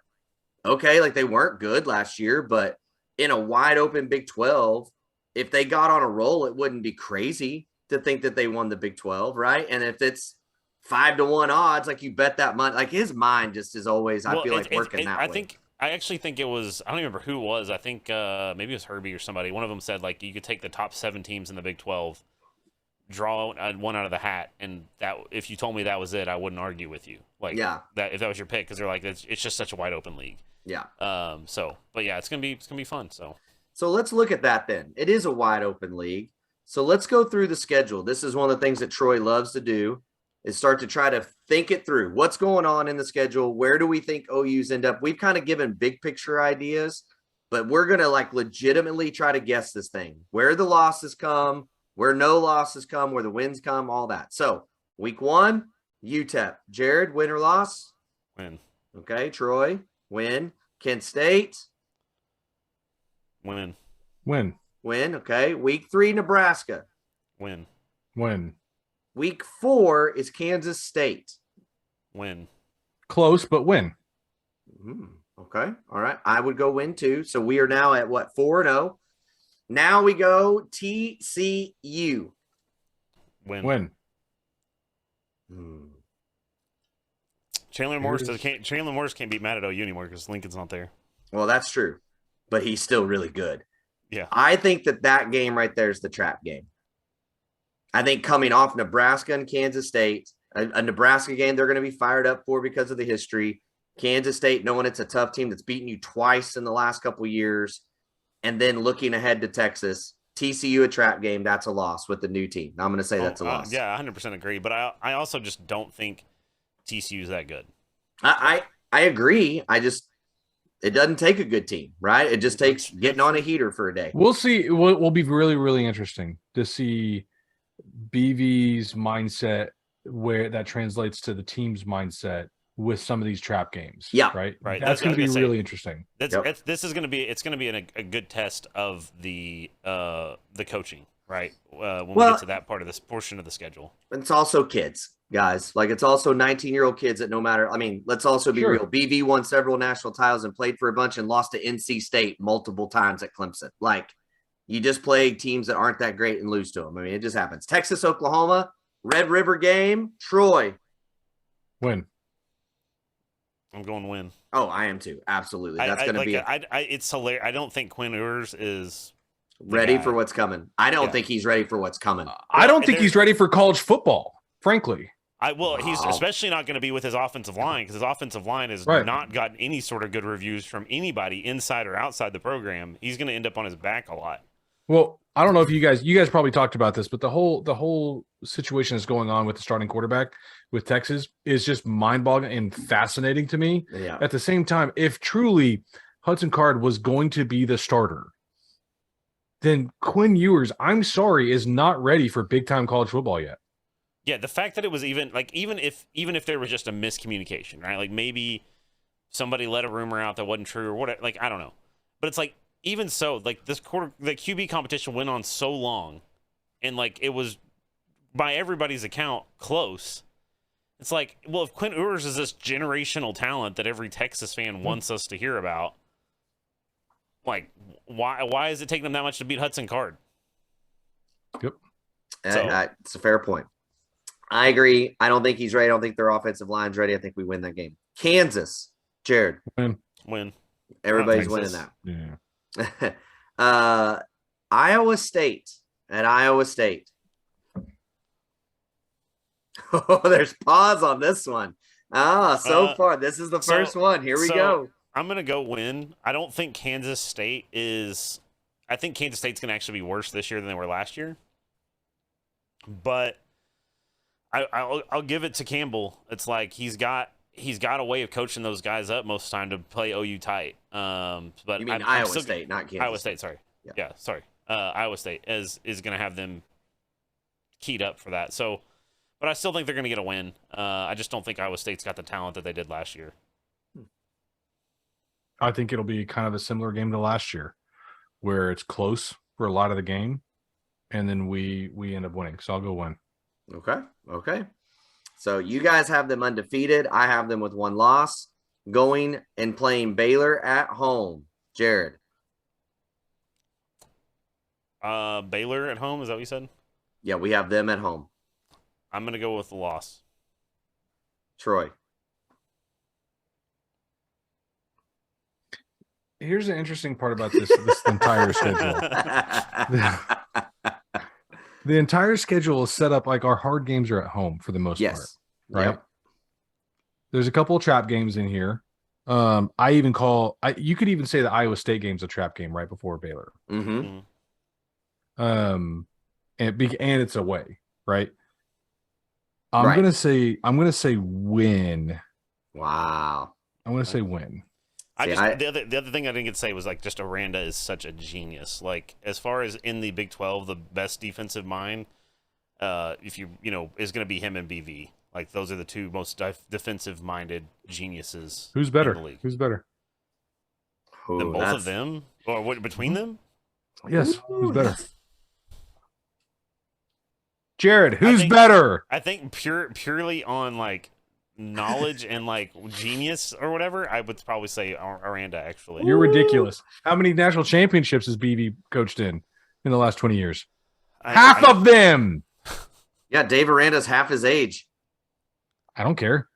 okay, like they weren't good last year, but in a wide open Big 12, if they got on a roll, it wouldn't be crazy to think that they won the Big 12, right? And if it's 5-1 odds, like you bet that money, like his mind just is always, I feel like working that way. I actually think it was, I don't even remember who it was. I think maybe it was Herbie or somebody. One of them said like you could take the top 7 teams in the Big 12, draw one out of the hat, and that if you told me that was it, I wouldn't argue with you. Like that if that was your pick, because they're like it's just such a wide open league. Yeah. But yeah, it's gonna be fun. So let's look at that then. It is a wide open league. So let's go through the schedule. This is one of the things that Troy loves to do, is start to try to think it through. What's going on in the schedule? Where do we think OU's end up? We've kind of given big picture ideas, but we're going to like legitimately try to guess this thing. Where the losses come, where no losses come, where the wins come, all that. So week 1, UTEP. Jared, win or loss? Win. Okay. Troy, win. Kent State? Win. Win. Win. Okay. Week 3, Nebraska? Win. Win. Week 4 is Kansas State. Win. Close, but win. Okay. All right. I would go win too. So we are now at what? 4-0. Now we go TCU. Win. Win. Chandler Morris can't beat mad at OU anymore because Lincoln's not there. Well, that's true, but he's still really good. Yeah. I think that game right there is the trap game. I think coming off Nebraska and Kansas State, a Nebraska game they're going to be fired up for because of the history. Kansas State, knowing it's a tough team that's beaten you twice in the last couple of years, and then looking ahead to Texas, TCU a trap game, that's a loss with the new team. I'm going to say that's a loss. Yeah, 100% agree, but I also just don't think TCU is that good. I agree. It doesn't take a good team, right? It just takes getting on a heater for a day. We'll see. Will be really, really interesting to see BV's mindset, where that translates to the team's mindset with some of these trap games. Yeah. Right. That's going to be really interesting. It's going to be a good test of the coaching. right? When we Well- get to that part of this portion of the schedule. It's also kids, guys. Like, it's also 19-year-old kids that no matter, I mean, let's also be Sure. real. BV won several national titles and played for a bunch and lost to NC State multiple times at Clemson. Like, you just play teams that aren't that great and lose to them. I mean, it just happens. Texas, Oklahoma, Red River game, Troy. Win. I'm going win. Oh, I am too. Absolutely. That's going to be it's hilarious. I don't think Quinn Ewers is ready guy. for what's coming. I don't Yeah. think he's ready for what's coming. I don't and think he's ready for college football, frankly. He's Wow. especially not going to be with his offensive line because his offensive line has Right. not gotten any sort of good reviews from anybody inside or outside the program. He's going to end up on his back a lot. Well, I don't know if you guys probably talked about this, but the whole situation that's going on with the starting quarterback with Texas is just mind-boggling and fascinating to me. Yeah. At the same time, if truly Hudson Card was going to be the starter, then Quinn Ewers, I'm sorry, is not ready for big-time college football yet. Yeah, the fact that it was even if there was just a miscommunication, right? Like maybe somebody let a rumor out that wasn't true or whatever. Like I don't know, but it's like even so, like the QB competition went on so long, and like it was by everybody's account close. It's like, well, if Quinn Ewers is this generational talent that every Texas fan wants us to hear about, like why is it taking them that much to beat Hudson Card? Yep. It's a fair point. I agree. I don't think he's ready. I don't think their offensive line's ready. I think we win that game. Kansas, Jared. Win. Everybody's winning Texas. that. Yeah. Iowa State at Iowa State. Oh, there's pause on this one. So far, this is the first one. Here we go. I'm going to go win. I don't think Kansas State is – I think Kansas State's going to actually be worse this year than they were last year. But I'll give it to Campbell. It's like he's got a way of coaching those guys up most of the time to play OU tight. But You mean Iowa State, not Kansas Iowa State, sorry. Yeah. Sorry. Iowa State is going to have them keyed up for that. So, but I still think they're going to get a win. I just don't think Iowa State's got the talent that they did last year. I think it'll be kind of a similar game to last year, where it's close for a lot of the game, and then we end up winning. So I'll go win. Okay. So you guys have them undefeated. I have them with one loss, going and playing Baylor at home. Jared. Baylor at home, is that what you said? Yeah, we have them at home. I'm going to go with the loss. Troy. Here's the interesting part about this entire schedule. The entire schedule is set up like our hard games are at home for the most part. Yes. Right. Yep. There's a couple of trap games in here. You could even say the Iowa State game's a trap game right before Baylor. Mm-hmm. And it's away, right? I'm Right. gonna say win. Wow. I'm gonna say win. The other thing I didn't get to say was like just Aranda is such a genius. Like as far as in the Big 12, the best defensive mind, if is going to be him and BV. Like those are the two most defensive minded geniuses. Who's better? In the league. Who's better? Than both of them, or what between them? Yes. Who's better? Jared, who's think- better? I think purely on like knowledge and like genius or whatever, I would probably say Aranda actually. You're ridiculous. How many national championships has BV coached in the last 20 years? Half of them. Yeah, Dave Aranda's half his age. I don't care.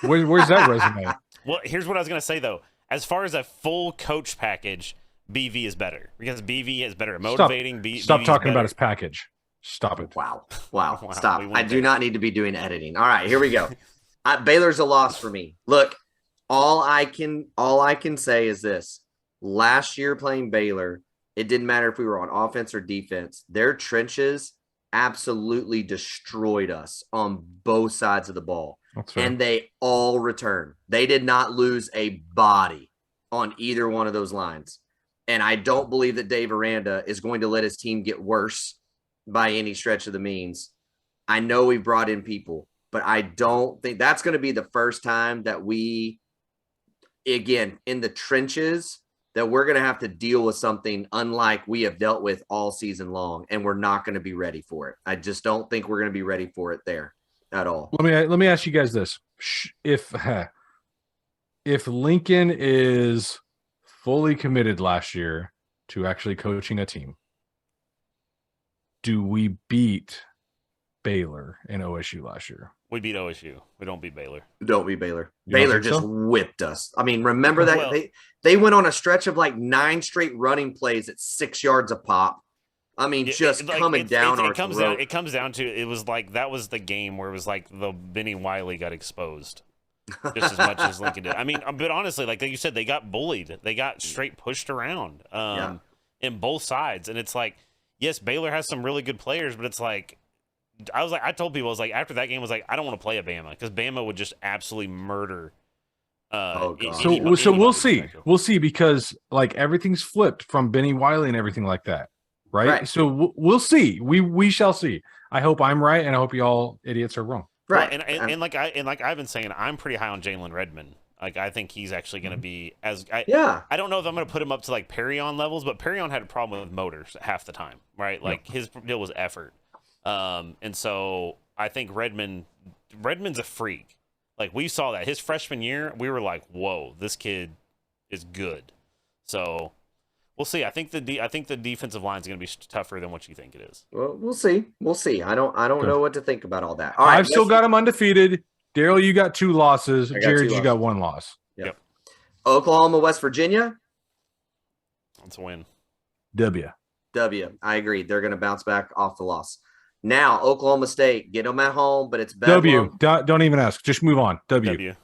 Where's that resume? Well, here's what I was going to say, though. As far as a full coach package, BV is better because BV is better at motivating. Stop talking about his package. Stop it. Wow. Wow, Stop. we went I do there. not need to be doing editing. All right, here we go. Baylor's a loss for me. Look, all I can say is this. Last year playing Baylor, it didn't matter if we were on offense or defense. Their trenches absolutely destroyed us on both sides of the ball. That's fair. And they all returned. They did not lose a body on either one of those lines. And I don't believe that Dave Aranda is going to let his team get worse by any stretch of the means. I know we brought in people, but I don't think that's going to be the first time that we, again, in the trenches, that we're going to have to deal with something unlike we have dealt with all season long, and we're not going to be ready for it. I just don't think we're going to be ready for it there at all. Let me ask you guys this: if Lincoln is fully committed last year to actually coaching a team, do we beat Baylor and OSU last year? We beat OSU. We don't beat Baylor. Don't beat Baylor. You don't Baylor think just so? whipped us. I mean, remember that Well- they went on a stretch of like 9 straight running plays at 6 yards a pop. I mean, just coming down our throat. It comes down to, it was like, that was the game where it was like the Benny Wiley got exposed just as much as Lincoln did. I mean, but honestly, like you said, they got bullied. They got straight pushed around in both sides. And it's like, yes, Baylor has some really good players, but it's like, I told people, I was like, after that game, I was like, I don't want to play at Bama because Bama would just absolutely murder. God. So we'll see. We'll see, because like everything's flipped from Benny Wiley and everything like that. Right. So we'll see. We shall see. I hope I'm right, and I hope you all idiots are wrong. Right. Well, and like I've been saying, I'm pretty high on Jalen Redmond. Like, I think he's actually going to be I don't know if I'm going to put him up to like Perrion levels, but Perrion had a problem with motors half the time, right? Like his deal was effort. And so I think Redmond's a freak. Like, we saw that his freshman year, we were like, whoa, this kid is good. So we'll see. I think the defensive line is going to be tougher than what you think it is. Well, we'll see. We'll see. I don't know what to think about all that. All I've right, still got him undefeated. Daryl, you got 2 losses. I got Jared, 2 you got 1 loss. Yep. Oklahoma, West Virginia. That's a win. W. I agree. They're going to bounce back off the loss. Now, Oklahoma State, get them at home, but it's Bedlam. W. Don't even ask. Just move on. W.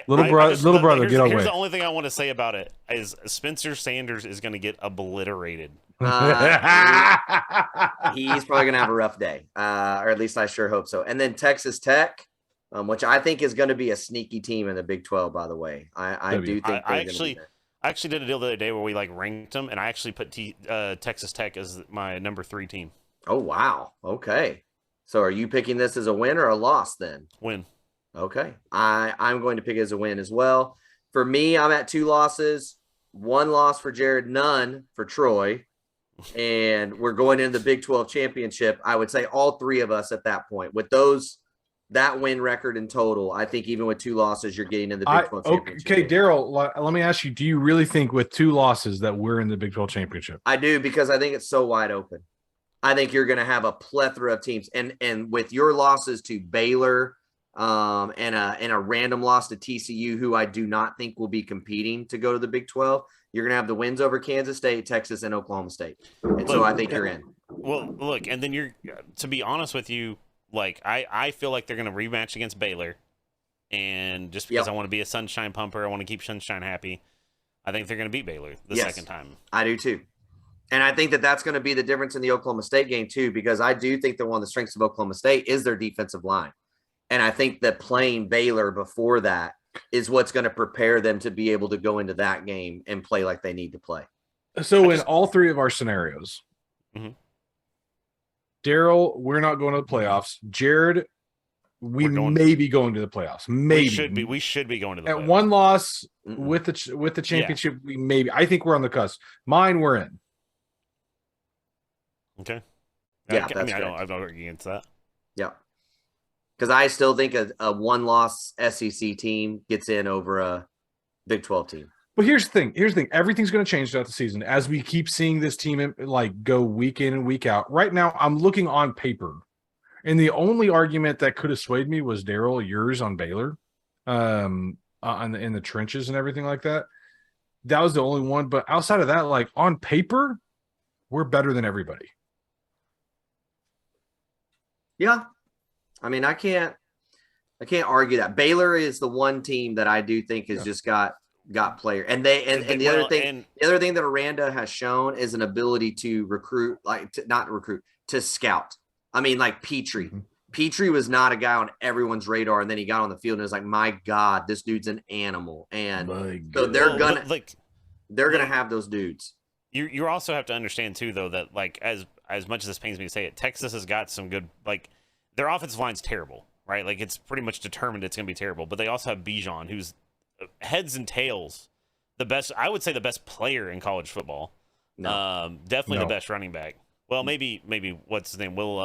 Little brother, get away. Here's the only thing I want to say about it is Spencer Sanders is going to get obliterated. He's probably going to have a rough day, or at least I sure hope so. And then Texas Tech, which I think is going to be a sneaky team in the Big 12, by the way. I do think I actually did a deal the other day where we like ranked them, and I actually put Texas Tech as my number 3 team. Oh, wow. Okay. So are you picking this as a win or a loss then? Win. Okay. I'm going to pick it as a win as well. For me, I'm at 2 losses. 1 loss for Jared, none for Troy. And we're going into the Big 12 championship. I would say all 3 of us at that point. With that win record in total, I think even with 2 losses, you're getting in the Big 12 championship. Okay, Daryl, let me ask you, do you really think with 2 losses that we're in the Big 12 championship? I do, because I think it's so wide open. I think you're going to have a plethora of teams. And with your losses to Baylor, and a random loss to TCU, who I do not think will be competing to go to the Big 12. You're going to have the wins over Kansas State, Texas, and Oklahoma State. And so I think you're in. Well, look, and then to be honest with you, like, I feel like they're going to rematch against Baylor. And just because I want to be a Sunshine pumper, I want to keep Sunshine happy, I think they're going to beat Baylor the second time. I do too. And I think that that's going to be the difference in the Oklahoma State game too, because I do think that one of the strengths of Oklahoma State is their defensive line. And I think that playing Baylor before that is what's going to prepare them to be able to go into that game and play like they need to play. So in all 3 of our scenarios, Daryl, we're not going to the playoffs. Jared, we may be going to the playoffs. Maybe we should be going to the playoffs. At 1 loss with the championship. We maybe. I think we're on the cusp. Mine, we're in. Okay. Yeah, I don't argue against that. Yeah. Because I still think a 1-loss SEC team gets in over a Big 12 team. But here's the thing. Everything's going to change throughout the season as we keep seeing this team like go week in and week out. Right now, I'm looking on paper, and the only argument that could have swayed me was Daryl, yours on Baylor, in the trenches and everything like that. That was the only one. But outside of that, like on paper, we're better than everybody. Yeah. I mean, I can't argue that. Baylor is the one team that I do think has just got player. And the other thing that Aranda has shown is an ability to recruit, to scout. I mean, like Petrie. Petrie was not a guy on everyone's radar, and then he got on the field and it was like, my God, this dude's an animal. And so they're gonna have those dudes. You also have to understand too, though, that like as much as this pains me to say it, Texas has got some good, like, their offensive line's terrible, right? Like, it's pretty much determined it's going to be terrible. But they also have Bijan, who's heads and tails the best. I would say the best player in college football. No. Definitely No. the best running back. Well, maybe what's his name? Will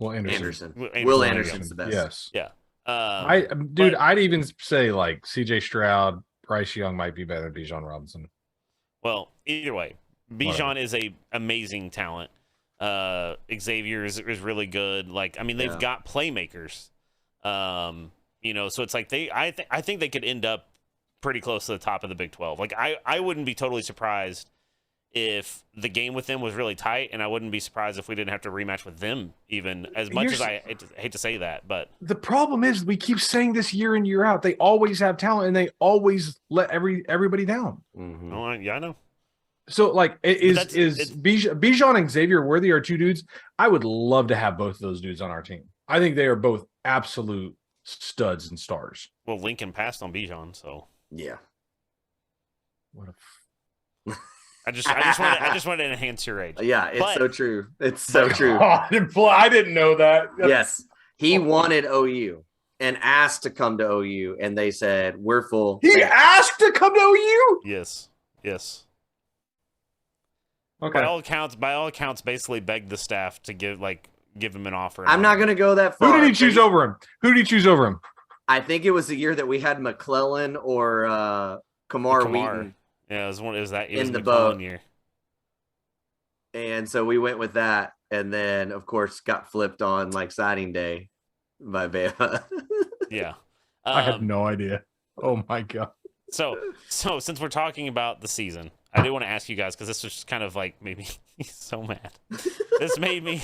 Anderson. Will Anderson's the best. Yes. Yeah. I'd even say like C.J. Stroud, Bryce Young might be better than Bijan Robinson. Well, either way, Bijan is a amazing talent. Xavier is really good. Like, I mean, they've got playmakers. You know, so it's like I think they could end up pretty close to the top of the Big 12. Like, I wouldn't be totally surprised if the game with them was really tight, and I wouldn't be surprised if we didn't have to rematch with them, even as much as I hate to say that. But the problem is we keep saying this year in, year out. They always have talent, and they always let everybody down. Mhm. oh, yeah, I know. So, like, is it's- Bijan and Xavier Worthy are two dudes? I would love to have both of those dudes on our team. I think they are both absolute studs and stars. Well, Lincoln passed on Bijan, so Yeah. What a I just wanted to enhance your age. Yeah, it's But- so true. It's so true. I didn't know that. Yes. He wanted OU and asked to come to OU, and they said, we're full. He asked to come to OU. Yes. Okay. By all accounts, basically begged the staff to give him an offer. I'm not going to go that far. Who did he choose over him? I think it was the year that we had McClellan or Kamar Wheaton. Yeah, it was the the McClellan boat. year. And so we went with that. And then, of course, got flipped on like signing day by Bama. Yeah. I have no idea. Oh my god. So since we're talking about the season, I do want to ask you guys, because this was just kind of like made me so mad. This made me.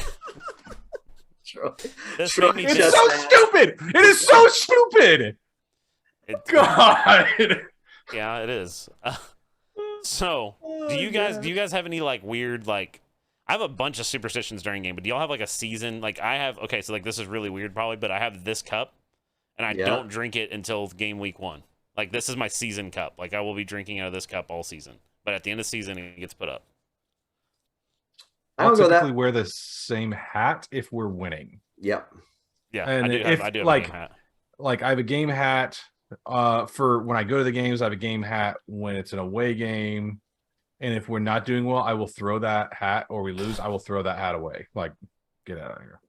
This made me It's just. so stupid. It is so stupid. God. Yeah, it is. So, do you guys have any like weird like? I have a bunch of superstitions during game, but do y'all have like a season? Like I have. Okay, so like this is really weird probably, but I have this cup, and I don't drink it until game week 1. Like this is my season cup. Like I will be drinking out of this cup all season, but at the end of the season it gets put up. I'll typically wear the same hat if we're winning. Yep. Yeah, And I do have a game hat. Like I have a game hat for when I go to the games. I have a game hat when it's an away game, and if we're not doing well, I will throw that hat, or we lose, I will throw that hat away. Like, get out of here.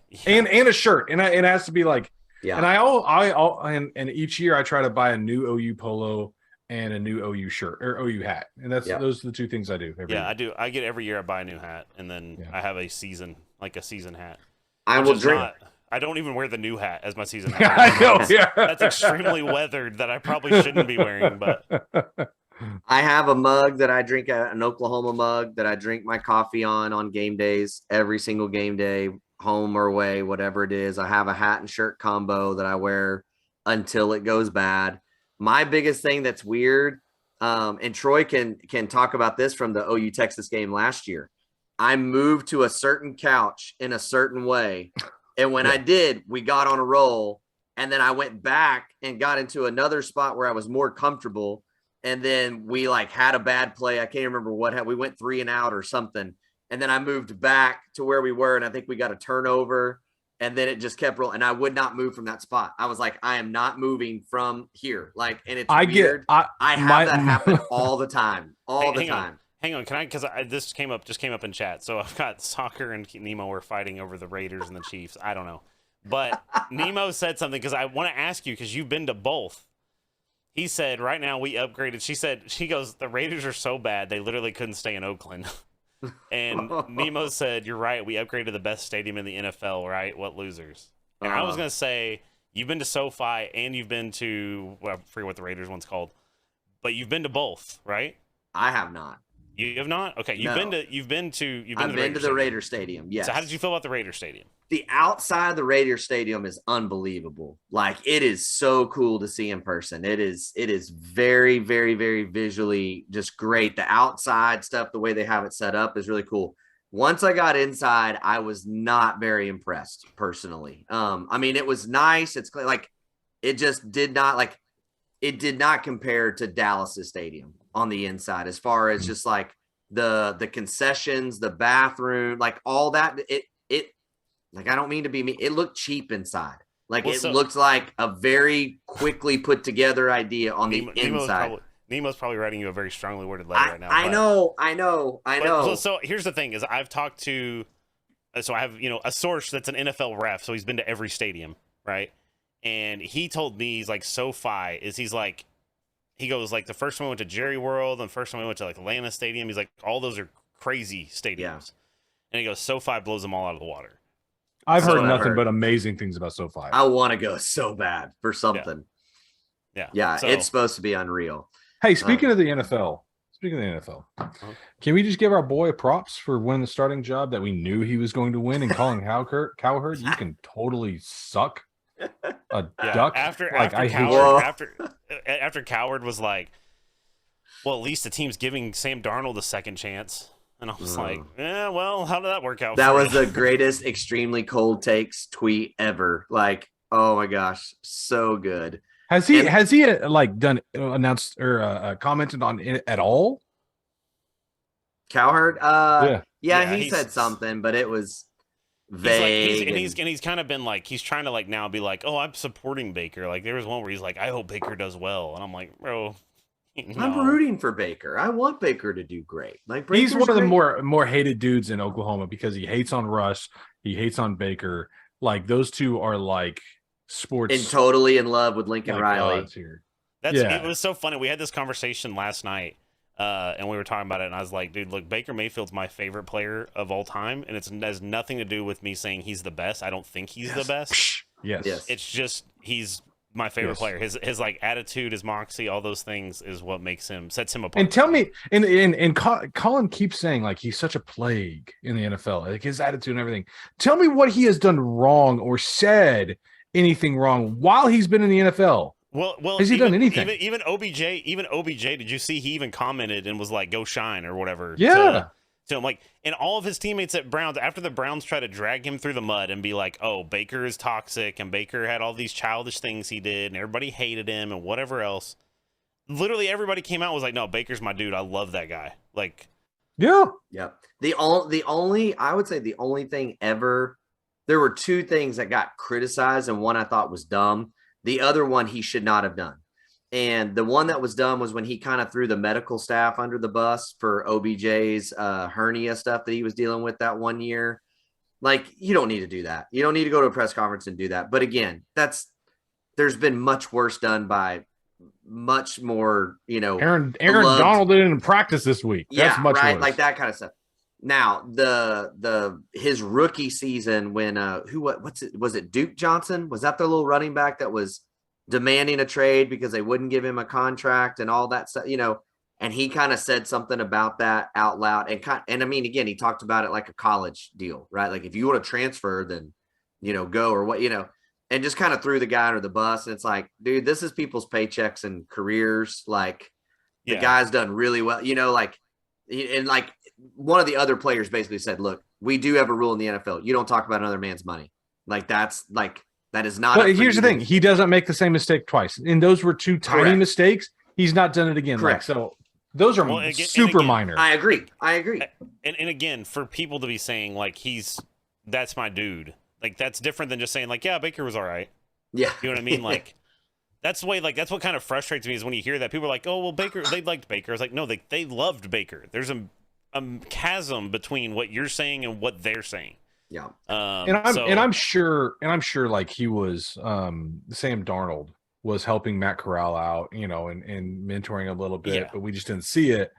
Yeah. And a shirt, and it has to be like. Yeah. And and each year I try to buy a new OU polo and a new OU shirt or OU hat, and those are the two things I do. Every year. I do. I get every year I buy a new hat, and then I have a season hat. I will drink. I don't even wear the new hat as my season hat. I know. Yeah, that's extremely weathered that I probably shouldn't be wearing. But I have a mug that I drink, an Oklahoma mug that I drink my coffee on game days, every single game day, home or away, whatever it is. I have a hat and shirt combo that I wear until it goes bad. My biggest thing that's weird, and Troy can talk about this from the OU Texas game last year. I moved to a certain couch in a certain way. And when I did, we got on a roll. And then I went back and got into another spot where I was more comfortable. And then we like had a bad play. I can't remember what we went 3 and out or something. And then I moved back to where we were. And I think we got a turnover. And then it just kept rolling. And I would not move from that spot. I was like, I am not moving from here. Like, and it's weird. I have that happen all the time. All the time. Hang on, can I? Because this just came up in chat. So I've got Soccer and Nemo are fighting over the Raiders and the Chiefs. I don't know, but Nemo said something because I want to ask you because you've been to both. He said right now we upgraded. She goes, the Raiders are so bad they literally couldn't stay in Oakland. And Nemo said, you're right. We upgraded the best stadium in the NFL. Right? What losers? And I was gonna say you've been to SoFi and you've been to I forget what the Raiders one's called, but you've been to both, right? I have not. You have not? Okay, you've been to the Raider Stadium. Yes. So how did you feel about the Raider Stadium? The outside of the Raider Stadium is unbelievable. Like it is so cool to see in person. It is very, very, very visually just great. The outside stuff, the way they have it set up is really cool. Once I got inside, I was not very impressed personally. I mean, it was nice. It's like it just did not compare to Dallas's stadium on the inside as far as just like the concessions, the bathroom, like all that. It like, I don't mean to be mean. It looked cheap inside. Like looked like a very quickly put together idea on the inside. Nemo's probably writing you a very strongly worded letter right now. I know. So here's the thing: is I've talked to, so I have a source that's an NFL ref, so he's been to every stadium, right? And he told me he's like SoFi is he goes like the first one went to Jerry World, and the first one went to like Atlanta Stadium. He's like all those are crazy stadiums, Yeah. and he goes SoFi blows them all out of the water. I've So heard I've nothing heard. but amazing things about SoFi. I want to go so bad for something. Yeah, So- it's supposed to be unreal. Hey, speaking of the NFL, can we just give our boy props for winning the starting job that we knew he was going to win? And Colin Cowherd, you can totally suck a duck. After Coward was like, well, at least the team's giving Sam Darnold a second chance. And I was like, yeah, well, how did that work out? That for was you? the greatest extremely cold takes tweet ever. Like, oh my gosh, so good. Has he like done announced or commented on it at all? Cowherd? Yeah, he he's- said something, but it was vague. He's kind of been like, he's trying to like now be like, oh, I'm supporting Baker. Like there was one where he's like, I hope Baker does well, and I'm like, bro, I'm rooting for Baker. I want Baker to do great. Like He's Baker's one of the great. more hated dudes in Oklahoma because he hates on Russ, he hates on Baker. Like those two are like sports and totally in love with Lincoln like Riley. gods here. It was so funny. We had this conversation last night, and we were talking about it, and I was like, dude, look, Baker Mayfield's my favorite player of all time, and it has nothing to do with me saying he's the best. I don't think he's the best. Yes. It's just he's my favorite Yes. player. His like attitude, his moxie, all those things is what sets him apart. And tell me, and Colin keeps saying like he's such a plague in the NFL, like his attitude and everything. Tell me what he has done wrong or said anything wrong while he's been in the NFL. Well, has he done anything? Even OBJ, did you see he even commented and was like, "Go shine" or whatever? Yeah. So I'm like, and all of his teammates at Browns, after the Browns try to drag him through the mud and be like, "Oh, Baker is toxic," and Baker had all these childish things he did, and everybody hated him and whatever else. Literally, everybody came out and was like, "No, Baker's my dude. I love that guy." Like, Yeah. Yep. The only I would say the only thing ever. There were two things that got criticized, and one I thought was dumb. The other one he should not have done. And the one that was dumb was when he kind of threw the medical staff under the bus for OBJ's hernia stuff that he was dealing with that one year. Like, you don't need to do that. You don't need to go to a press conference and do that. But again, there's been much worse done by much more, Aaron beloved- Donald didn't practice this week. That's much right. worse. Like that kind of stuff. Now his rookie season when was it Duke Johnson? Was that the little running back that was demanding a trade because they wouldn't give him a contract and all that stuff, and he kind of said something about that out loud and I mean, again, he talked about it like a college deal, right? Like if you want to transfer, then, go or what, and just kind of threw the guy under the bus. And it's like, dude, this is people's paychecks and careers. Like the guy's done really well, and like one of the other players basically said, look, we do have a rule in the NFL. You don't talk about another man's money. Like that is not. But here's the thing: he doesn't make the same mistake twice, and those were two tiny Correct. mistakes. He's not done it again. Correct. Like, so those are super minor. I agree. and again, for people to be saying like that's my dude, like that's different than just saying like, yeah, Baker was all right. Yeah, you know what I mean? Like that's the way. Like that's what kind of frustrates me is when you hear that people are like, oh well, Baker, they liked Baker. I was like, no, they loved Baker. There's a chasm between what you're saying and what they're saying. Yeah. I'm sure like he was Sam Darnold was helping Matt Corral out, and mentoring a little bit, but we just didn't see it.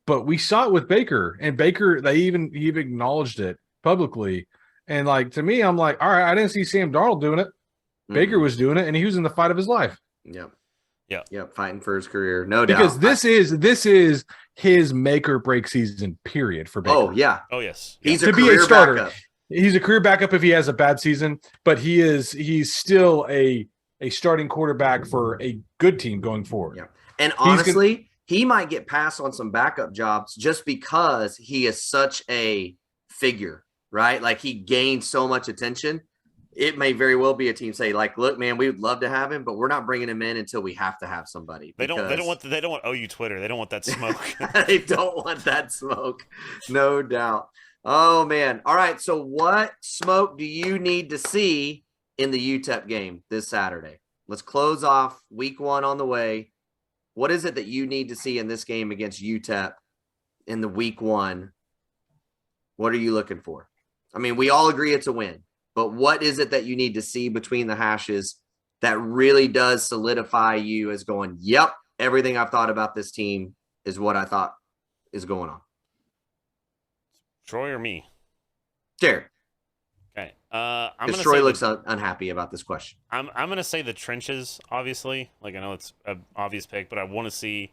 But we saw it with Baker, and Baker, he even acknowledged it publicly. And like to me, I'm like, all right, I didn't see Sam Darnold doing it. Baker was doing it, and he was in the fight of his life. Yep. Yeah. Yep. Fighting for his career. No doubt. Because this is his make or break season, period, for Baker. Oh, yeah. Oh, yes. He's to a be a career starter. backup. He's a career backup if he has a bad season, but he's still a starting quarterback for a good team going forward. Yeah. And honestly, he might get passed on some backup jobs just because he is such a figure, right? Like he gains so much attention. It may very well be a team say like, look, man, we would love to have him, but we're not bringing him in until we have to have somebody. They don't want OU Twitter. They don't want that smoke. They don't want that smoke. No doubt. Oh man. All right. So what smoke do you need to see in the UTEP game this Saturday? Let's close off week 1 on the way. What is it that you need to see in this game against UTEP in the week 1? What are you looking for? I mean, we all agree it's a win, but what is it that you need to see between the hashes that really does solidify you as going, yep, everything I've thought about this team is what I thought is going on? Troy or me? Jared. Okay. I'm Because gonna Troy say looks unhappy about this question. I'm gonna say the trenches. Obviously, like I know it's an obvious pick, but I want to see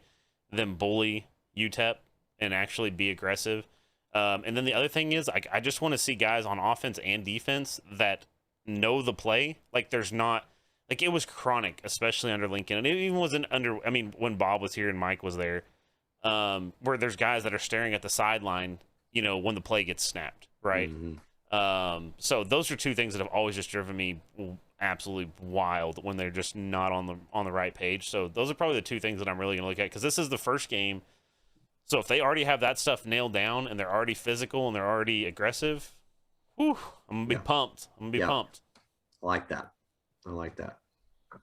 them bully UTEP and actually be aggressive. And then the other thing is, I just want to see guys on offense and defense that know the play. Like there's not like it was chronic, especially under Lincoln, and it even wasn't under. I mean, when Bob was here and Mike was there, where there's guys that are staring at the sideline, you know, when the play gets snapped, right? Mm-hmm. So those are two things that have always just driven me absolutely wild when they're just not on the right page. So those are probably the two things that I'm really gonna look at, because this is the first game. So if they already have that stuff nailed down and they're already physical and they're already aggressive, whew, I'm gonna be pumped. I'm gonna be pumped. I like that.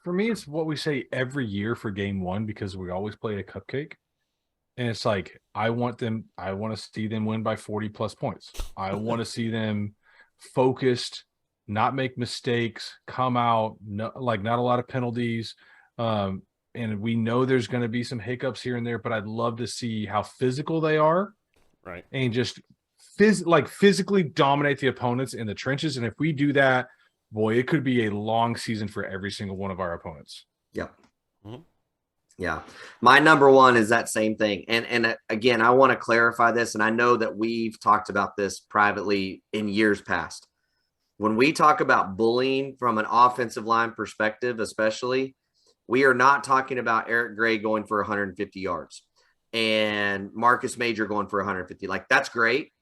For me, it's what we say every year for game 1, because we always play a cupcake. And it's like, I want to see them win by 40 plus points. I want to see them focused, not make mistakes, come out, not a lot of penalties. And we know there's going to be some hiccups here and there, but I'd love to see how physical they are. Right. And just physically dominate the opponents in the trenches. And if we do that, boy, it could be a long season for every single one of our opponents. Yep. Mm-hmm. Yeah. My number 1 is that same thing. And again, I want to clarify this. And I know that we've talked about this privately in years past. When we talk about bullying from an offensive line perspective, especially, we are not talking about Eric Gray going for 150 yards and Marcus Major going for 150. Like, that's great.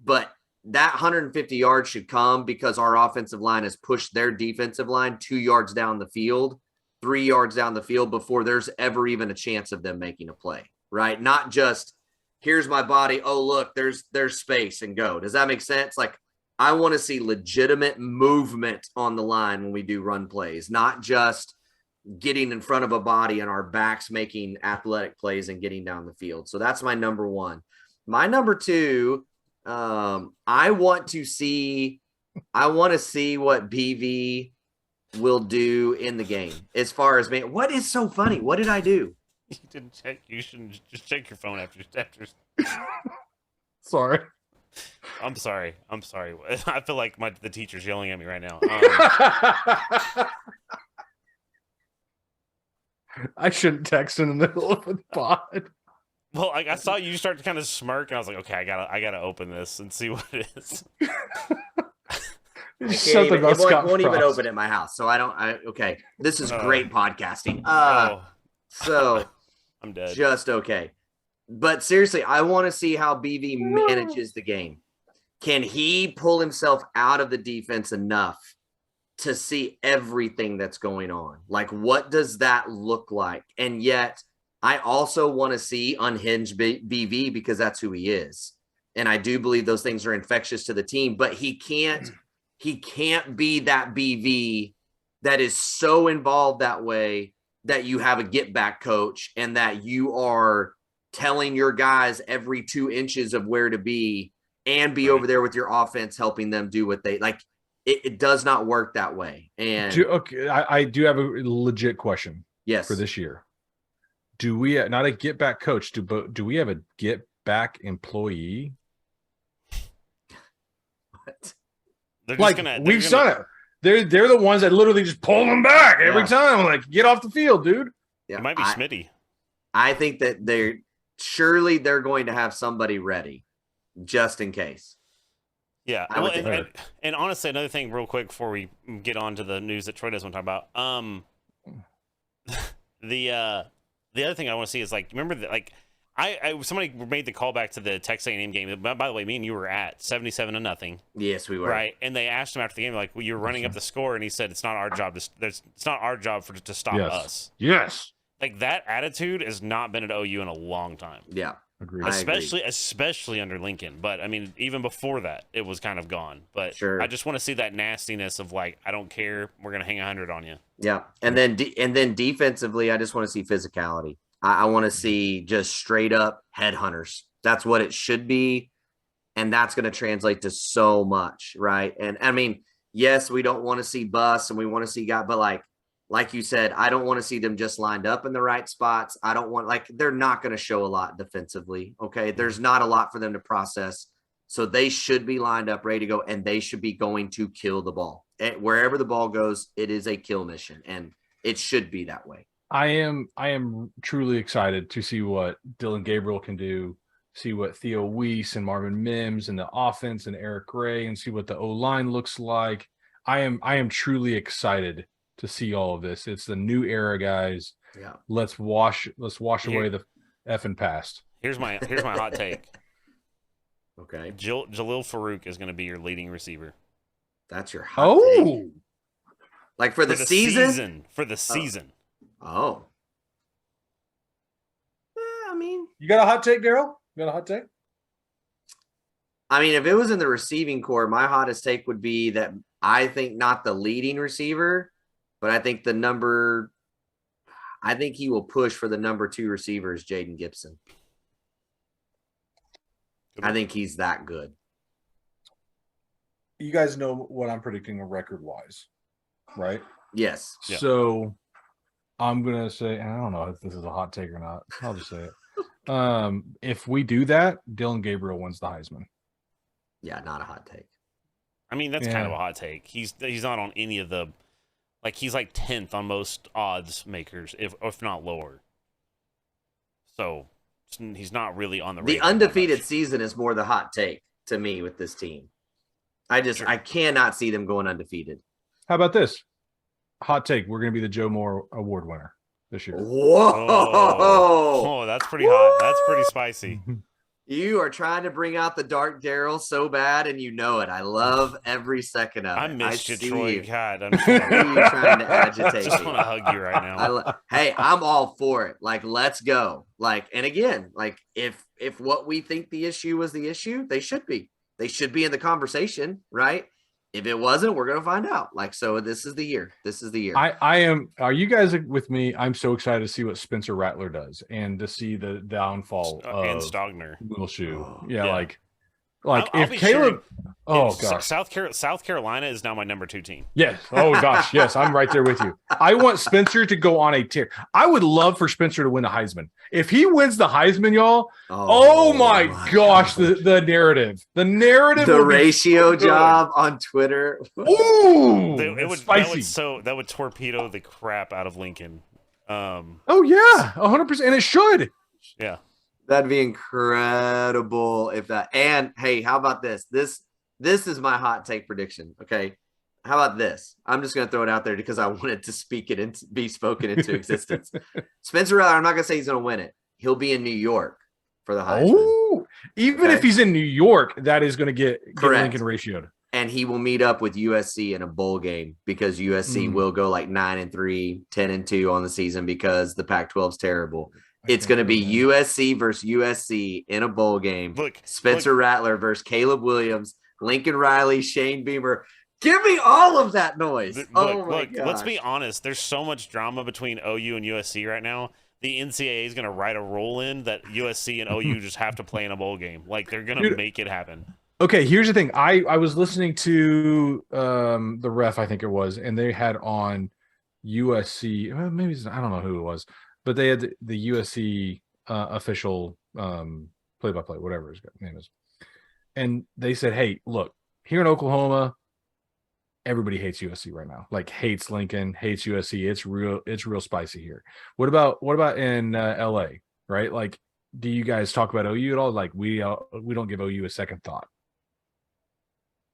But that 150 yards should come because our offensive line has pushed their defensive line 2 yards down the field, 3 yards down the field before there's ever even a chance of them making a play, right? Not just, here's my body. Oh, look, there's space and go. Does that make sense? Like, I want to see legitimate movement on the line when we do run plays, not just getting in front of a body and our backs making athletic plays and getting down the field. So that's my number 1. My number 2, I want to see what BV will do in the game as far as, man, what is so funny? What did I do? You didn't check. You shouldn't just check your phone after. Sorry. I'm sorry. I feel like the teacher's yelling at me right now. I shouldn't text in the middle of the pod. Well, I saw you start to kind of smirk, and I was like, okay, I gotta open this and see what it is. It won't even open at my house, so okay. This is great podcasting. So I'm dead. Just okay. But seriously, I want to see how BV manages the game. Can he pull himself out of the defense enough to see everything that's going on? Like, what does that look like? And yet, I also want to see unhinged BV, because that's who he is. And I do believe those things are infectious to the team, but he can't be that BV that is so involved that way that you have a get back coach and that you are telling your guys every 2 inches of where to be and be over there with your offense, helping them do what they like. It does not work that way. And I do have a legit question. Yes. For this year. Do we, not a get back coach, do we have a get back employee? What? We've done it. They're the ones that literally just pull them back every time. Like, get off the field, dude. Yeah, it might be Smitty. I think that they're going to have somebody ready just in case. Yeah. Well, and honestly, another thing real quick before we get on to the news that Troy doesn't want to talk about. The other thing I want to see is, like, remember that, like, somebody made the call back to the Texas A&M game. By the way, me and you were at 77-0. Yes, we were. Right, and they asked him after the game, like, well, "You're running up the score," and he said, "It's not our job to stop us." Yes. Like, that attitude has not been at OU in a long time. Yeah. Agreed. I agree. Especially under Lincoln. But I mean, even before that, it was kind of gone. But Sure. I just want to see that nastiness of like, I don't care, we're gonna hang 100 on you. Yeah, and then defensively, I just want to see physicality. I want to see just straight up headhunters. That's what it should be, and that's going to translate to so much, right? And I mean, yes, we don't want to see busts, and we want to see guys, but like you said, I don't want to see them just lined up in the right spots. I don't want they're not going to show a lot defensively. Okay, there's not a lot for them to process, so they should be lined up, ready to go, and they should be going to kill the ball. Wherever the ball goes, it is a kill mission, and it should be that way. I am truly excited to see what Dylan Gabriel can do, see what Theo Weiss and Marvin Mims and the offense and Eric Gray, and see what the O-line looks like. I am truly excited to see all of this. It's the new era, guys. Yeah. Let's wash away the effing past. Here's my hot take. Okay. Jalil Farouk is going to be your leading receiver. That's your hot take? Like for the season? For the season. Oh. I mean, You got a hot take, Daryl? You got a hot take? I mean, if it was in the receiving core, my hottest take would be that I think not the leading receiver, but I think he will push for the number 2 receiver is Jaden Gibson. I think he's that good. You guys know what I'm predicting record-wise, right? Yes. Yeah. So I'm going to say, and I don't know if this is a hot take or not. I'll just say it. If we do that, Dylan Gabriel wins the Heisman. Yeah, not a hot take. I mean, that's kind of a hot take. He's not on any of the, like, he's like 10th on most odds makers, if not lower. So he's not really on the radar. The undefeated season is more the hot take to me with this team. I cannot see them going undefeated. How about this? Hot take. We're going to be the Joe Moore Award winner this year. Whoa. Oh, that's pretty hot. That's pretty spicy. You are trying to bring out the dark Daryl so bad, and you know it. I love every second of it. I missed you, Troy. You. God, I'm trying to agitate just me. want to hug you right now. Hey, I'm all for it. Like, let's go. Like, and again, like if what we think the issue was the issue, they should be. They should be in the conversation, right? If it wasn't, we're gonna find out. Like, so this is the year. This is the year. I am. Are you guys with me? I'm so excited to see what Spencer Rattler does and to see the downfall and of Stogner. Wilshu. Oh, yeah, yeah. like I'll if be Caleb. Sure, gosh. South Carolina is now my number 2 team. Yes. Oh gosh. Yes, I'm right there with you. I want Spencer to go on a tear. I would love for Spencer to win the Heisman. If he wins the Heisman, y'all. Oh my gosh, the narrative. The narrative. The ratio job on Twitter. Ooh, It would, spicy. that would torpedo the crap out of Lincoln. Oh yeah, 100%, and it should. Yeah. That'd be incredible if that. And hey, how about this? This is my hot take prediction. Okay, how about this? I'm just gonna throw it out there because I wanted to be spoken into existence. Spencer Rattler, I'm not gonna say he's gonna win it. He'll be in New York for the Heisman. Oh, even if he's in New York, that is going to get Lincoln ratioed. And he will meet up with USC in a bowl game because USC will go like 9-3, 10-2 on the season because the Pac-12 is terrible. It's going to be USC versus USC in a bowl game. Look, Spencer Rattler versus Caleb Williams, Lincoln Riley, Shane Beamer. Give me all of that noise. Look, let's be honest. There's so much drama between OU and USC right now. The NCAA is going to write a rule in that USC and OU just have to play in a bowl game. Like, they're going to make it happen. Okay, here's the thing. I was listening to the ref, I think it was, and they had on USC. I don't know who it was, but they had the USC official play-by-play, whatever his name is. And they said, hey, look, here in Oklahoma, everybody hates USC right now. Like, hates Lincoln, hates USC. It's real spicy here. What about in LA, right? Like, do you guys talk about OU at all? Like, we don't give OU a second thought.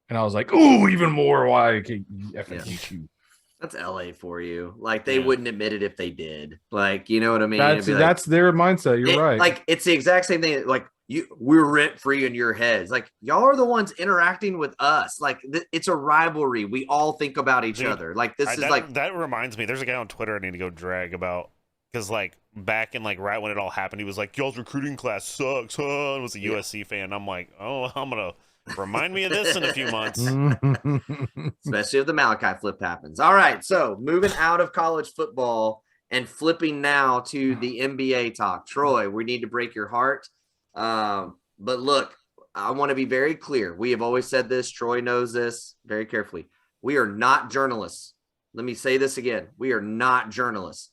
And I was like, oh, even more. Why? You. That's LA for you. Like, they wouldn't admit it if they did. Like, you know what I mean? That's their mindset. You're right. Like, it's the exact same thing. Like, we're rent free in your heads. Like, y'all are the ones interacting with us. Like, it's a rivalry. We all think about each other. Like, this is like that reminds me. There's a guy on Twitter I need to go drag about because like back in like right when it all happened, he was like, "Y'all's recruiting class sucks," huh? And was a USC fan. I'm like, oh, I'm gonna remind me of this in a few months. Especially if the Malachi flip happens. All right, so moving out of college football and flipping now to the NBA talk. Troy, we need to break your heart. But look, I want to be very clear. We have always said this. Troy knows this very carefully. We are not journalists. Let me say this again. We are not journalists.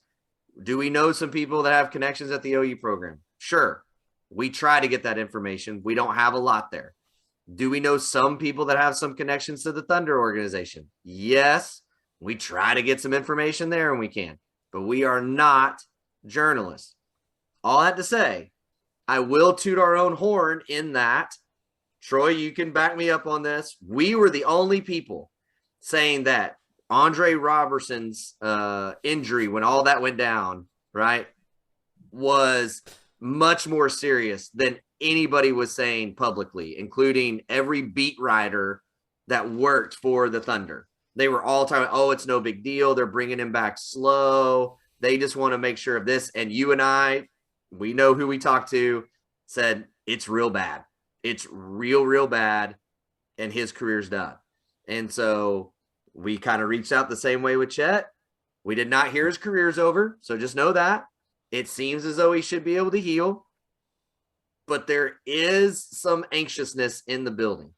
Do we know some people that have connections at the OU program? Sure. We try to get that information. We don't have a lot there. Do we know some people that have some connections to the Thunder organization? Yes. We try to get some information there when we can, but we are not journalists. All that to say, I will toot our own horn in that, Troy, you can back me up on this. We were the only people saying that Andre Robertson's injury, when all that went down, right, was much more serious than anybody was saying publicly, including every beat writer that worked for the Thunder. They were all talking, oh, it's no big deal. They're bringing him back slow. They just want to make sure of this. And you and I, we know who we talked to, said it's real bad. It's real bad. And his career's done. And so we kind of reached out the same way with Chet. We did not hear his career's over. So just know that. It seems as though he should be able to heal. But there is some anxiousness in the building.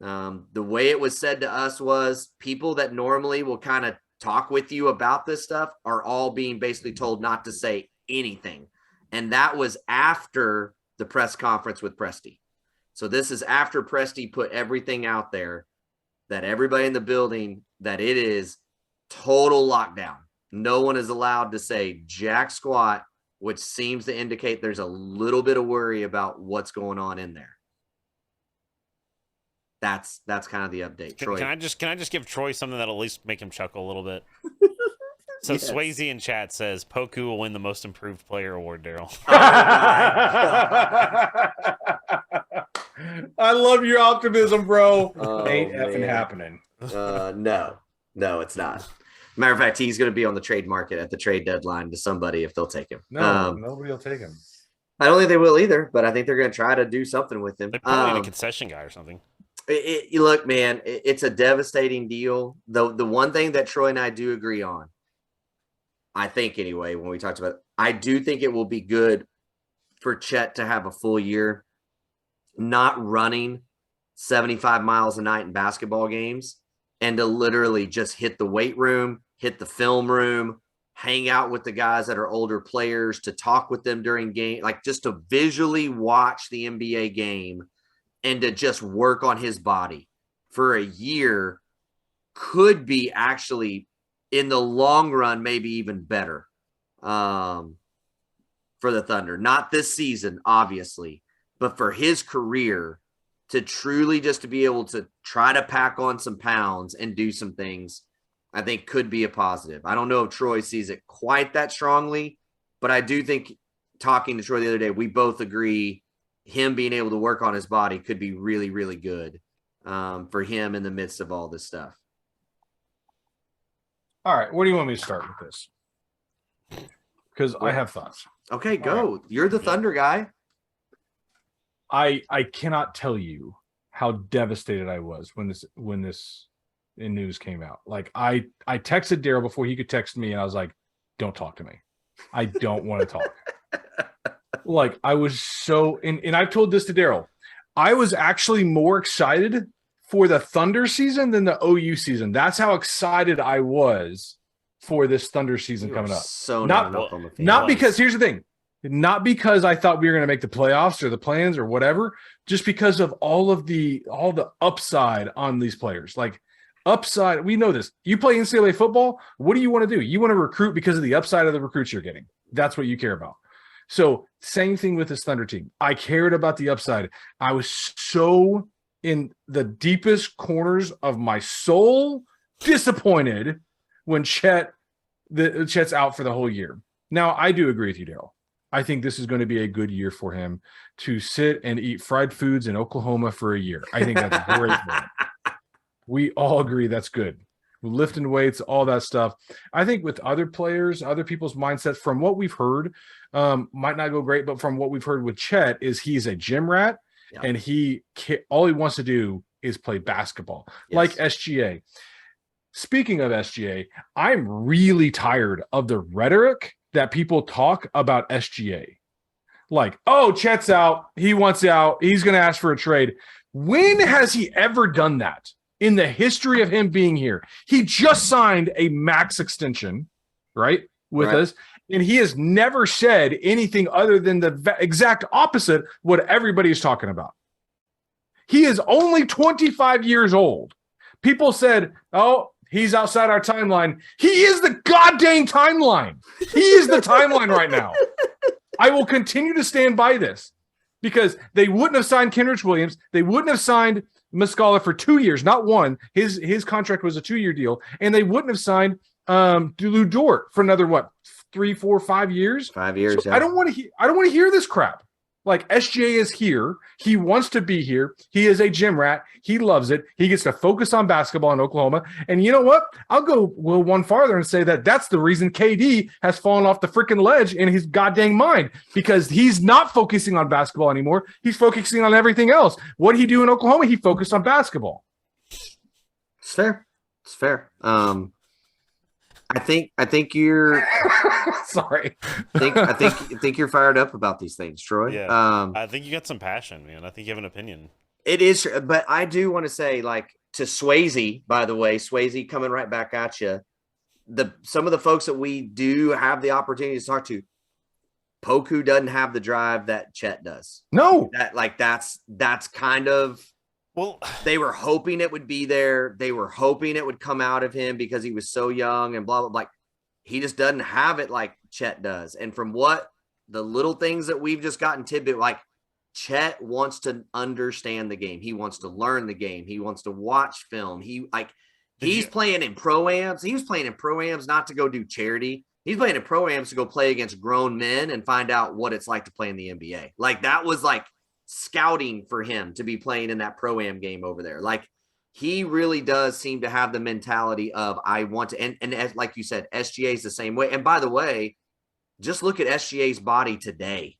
The way it was said to us was people that normally will kind of talk with you about this stuff are all being basically told not to say anything. And that was after the press conference with Presti. So this is after Presti put everything out there that everybody in the building, that it is total lockdown. No one is allowed to say jack squat, which seems to indicate there's a little bit of worry about what's going on in there. That's kind of the update. Troy. Can I just give Troy something that'll at least make him chuckle a little bit? So Yes. Swayze in chat says Poku will win the most improved player award, Daryl. I love your optimism, bro. Oh, Ain't effing man. happening. No, it's not. Matter of fact, he's going to be on the trade market at the trade deadline to somebody if they'll take him. No, nobody will take him. I don't think they will either, but I think they're going to try to do something with him. They probably need a concession guy or something. Look, man, it's a devastating deal. The one thing that Troy and I do agree on, I think anyway, when we talked about it, I do think it will be good for Chet to have a full year, not running 75 miles a night in basketball games, and to literally just hit the weight room, hit the film room, hang out with the guys that are older players, to talk with them during game, like just to visually watch the NBA game and to just work on his body for a year could be actually in the long run, maybe even better for the Thunder. Not this season, obviously, but for his career to truly just to be able to try to pack on some pounds and do some things, I think could be a positive. I don't know if Troy sees it quite that strongly, but I do think, talking to Troy the other day, we both agree him being able to work on his body could be really, really good for him in the midst of all this stuff. All right, where do you want me to start with this? Because I have thoughts. Okay, go. Right. You're the Thunder guy. I cannot tell you how devastated I was when this news came out. Like I texted Daryl before he could text me, and I was like, "Don't talk to me. I don't want to talk." Like I was so, and I've told this to Daryl. I was actually more excited for the Thunder season than the OU season. That's how excited I was for this Thunder season coming up. So not because here's the thing. Not because I thought we were going to make the playoffs or the plans or whatever, just because of all the upside on these players. Like upside, we know this. You play NCAA football, what do you want to do? You want to recruit because of the upside of the recruits you're getting. That's what you care about. So same thing with this Thunder team. I cared about the upside. I was so in the deepest corners of my soul disappointed when Chet's out for the whole year. Now, I do agree with you, Daryl. I think this is going to be a good year for him to sit and eat fried foods in Oklahoma for a year. I think that's great. We all agree that's good. lifting weights, all that stuff. I think with other players, other people's mindsets, from what we've heard, might not go great, but from what we've heard with Chet is he's a gym rat, and all he wants to do is play basketball, like SGA. Speaking of SGA, I'm really tired of the rhetoric that people talk about SGA. Like, oh, Chet's out. He wants out. He's going to ask for a trade. When has he ever done that in the history of him being here? He just signed a max extension, right, with us. And he has never said anything other than the exact opposite what everybody is talking about. He is only 25 years old. People said, oh, he's outside our timeline. He is the goddamn timeline. He is the timeline right now. I will continue to stand by this because they wouldn't have signed Kenrich Williams. They wouldn't have signed Muscala for 2 years, not one. His contract was a 2-year deal. And they wouldn't have signed Lou Dort for another, 3, 4, 5 years? 5 years. So I don't want to hear this crap. Like, SGA is here. He wants to be here. He is a gym rat. He loves it. He gets to focus on basketball in Oklahoma. And you know what? I'll go one farther and say that that's the reason KD has fallen off the freaking ledge in his goddamn mind, because he's not focusing on basketball anymore. He's focusing on everything else. What did he do in Oklahoma? He focused on basketball. It's fair. It's fair. I think you're sorry. I think you're fired up about these things, Troy. Yeah. I think you got some passion, man. I think you have an opinion. It is, but I do want to say, like, to Swayze, by the way, Swayze coming right back at you. Some of the folks that we do have the opportunity to talk to, Poku doesn't have the drive that Chet does. No. That's kind of, well, they were hoping it would be there. They were hoping it would come out of him because he was so young and blah, blah, blah. Like, he just doesn't have it like Chet does. And from what the little things that we've just gotten tidbit, like, Chet wants to understand the game. He wants to learn the game. He wants to watch film. He's playing in pro-ams. He was playing in pro-ams not to go do charity. He's playing in pro-ams to go play against grown men and find out what it's like to play in the NBA. Like, that was like scouting for him to be playing in that pro-am game over there. Like, he really does seem to have the mentality of, I want to, and as, like you said, SGA is the same way. And by the way, just look at SGA's body today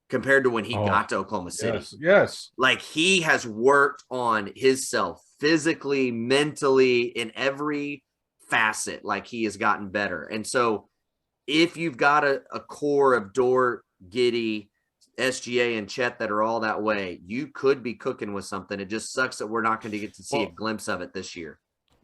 compared to when he got to Oklahoma City. Yes. Like, he has worked on himself physically, mentally, in every facet. Like, he has gotten better. And so if you've got a core of Dort, Giddey, SGA, and Chet that are all that way, you could be cooking with something. It just sucks that we're not going to get to see a glimpse of it this year.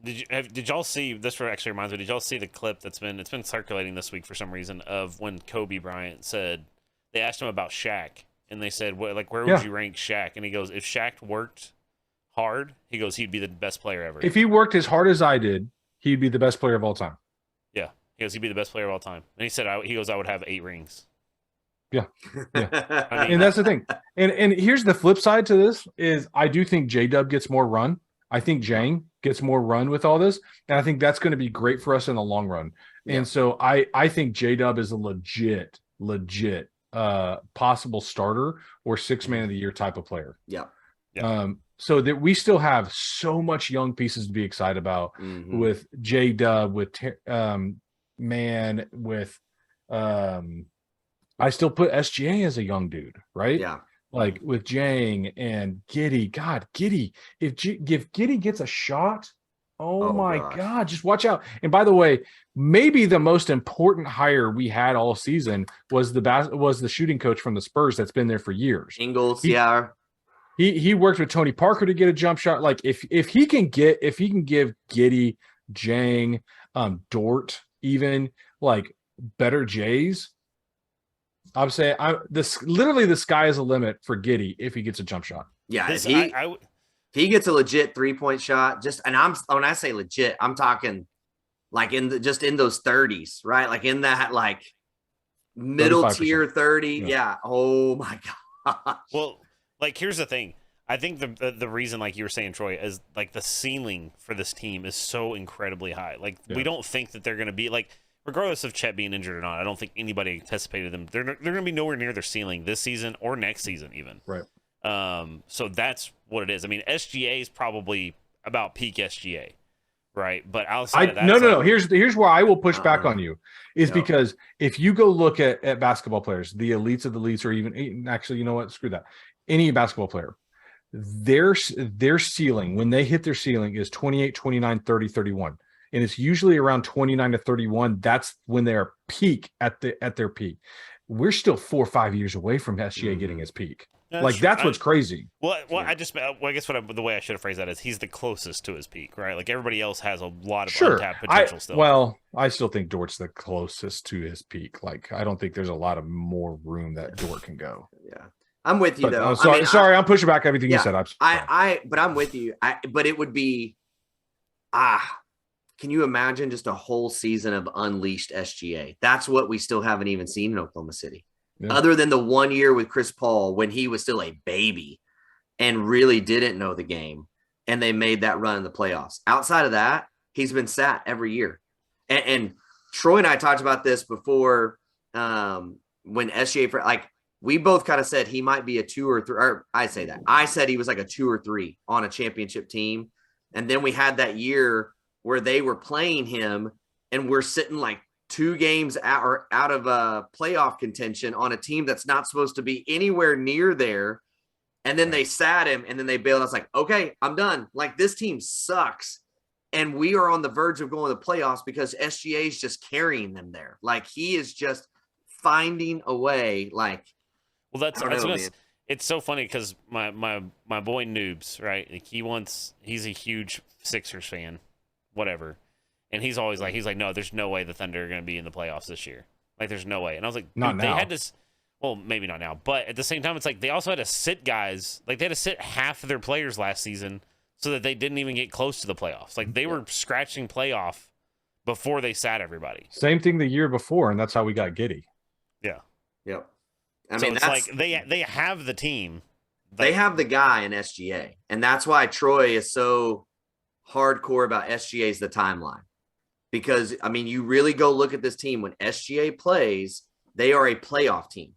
Did y'all see this? Actually reminds me. Did y'all see the clip it's been circulating this week for some reason of when Kobe Bryant said, they asked him about Shaq, and they said, where would you rank Shaq? And he goes, if Shaq worked hard, he goes, he'd be the best player ever. If he worked as hard as I did, he'd be the best player of all time. Yeah. He goes, he'd be the best player of all time. And he said, I would have 8 rings. Yeah. I mean, and that's the thing. And here's the flip side to this is I do think J-Dub gets more run. I think Jang gets more run with all this. And I think that's going to be great for us in the long run. Yeah. And so I think J-Dub is a legit possible starter or 6-man of the year type of player. Yeah. So that we still have so much young pieces to be excited about with J-Dub, with I still put SGA as a young dude, right? Yeah. Like with Jang and Giddey. God, Giddey. If Giddey gets a shot, oh my God, just watch out. And by the way, maybe the most important hire we had all season was the shooting coach from the Spurs that's been there for years. Ingles, He worked with Tony Parker to get a jump shot. Like if he can give Giddey, Jang, Dort, even like better Jays, I'm saying literally the sky is the limit for Giddey if he gets a jump shot. Yeah, if he gets a legit 3-point shot, when I say legit, I'm talking like in those 30s, right? Like in that like middle 35%. Tier 30. Yeah. Oh my God. Well, like here's the thing. I think the reason, like you were saying, Troy, is like the ceiling for this team is so incredibly high. Like we don't think that they're going to be like, regardless of Chet being injured or not, I don't think anybody anticipated them. They're going to be nowhere near their ceiling this season or next season even. Right. So that's what it is. I mean, SGA is probably about peak SGA. right? But outside of that, no, it's no, like, no. Here's where I will push back on you is No. because if you go look at basketball players, the elites of the elites, or even actually, you know what? Screw that. Any basketball player, their ceiling when they hit their ceiling is 28, 29, 30, 31. And it's usually around 29 to 31. That's when they're peak at their peak. We're still 4 or 5 years away from SGA getting his peak. That's true. That's what's crazy. Well, I guess the way I should have phrased that is he's the closest to his peak, right? Like everybody else has a lot of untapped potential still. Well, I still think Dort's the closest to his peak. Like, I don't think there's a lot of more room that Dort can go. Yeah. I'm with you, But, though. sorry, I'm pushing back everything you said. But I'm with you. But it would be, can you imagine just a whole season of unleashed SGA? That's what we still haven't even seen in Oklahoma City. Yeah. Other than the 1 year with Chris Paul when he was still a baby and really didn't know the game, and they made that run in the playoffs. Outside of that, he's been sat every year. And Troy and I talked about this before when SGA, like, we both kind of said he might be a 2 or 3, or I say that. I said he was like a 2 or 3 on a championship team. And then we had that year where they were playing him and we're sitting like 2 games out of playoff contention on a team that's not supposed to be anywhere near there. And then they sat him and then they bailed us like, okay, I'm done. Like, this team sucks. And we are on the verge of going to the playoffs because SGA is just carrying them there. Like, he is just finding a way. Like, well, it's so funny because my boy Noobs, right? Like, he's a huge Sixers fan, whatever. And he's always like, no, there's no way the Thunder are going to be in the playoffs this year. Like, there's no way. And I was like, not now. They had to, well, maybe not now, but at the same time, it's like they also had to sit guys. Like, they had to sit half of their players last season so that they didn't even get close to the playoffs. Like, they were scratching playoff before they sat everybody. Same thing the year before, and that's how we got Giddey. Yeah. Yep. I mean, it's like they have the team. They have the guy in SGA, and that's why Troy is so hardcore about SGA's the timeline. Because, I mean, you really go look at this team. When SGA plays, they are a playoff team.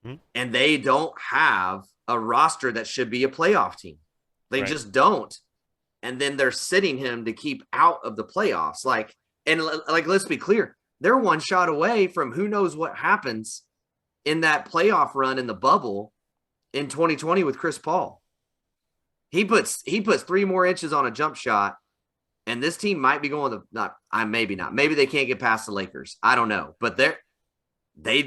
Mm-hmm. And they don't have a roster that should be a playoff team. They just don't. And then they're sitting him to keep out of the playoffs. Like, let's be clear. They're one shot away from who knows what happens in that playoff run in the bubble in 2020 with Chris Paul. He puts 3 more inches on a jump shot. And this team might be going to maybe not. Maybe they can't get past the Lakers. I don't know. But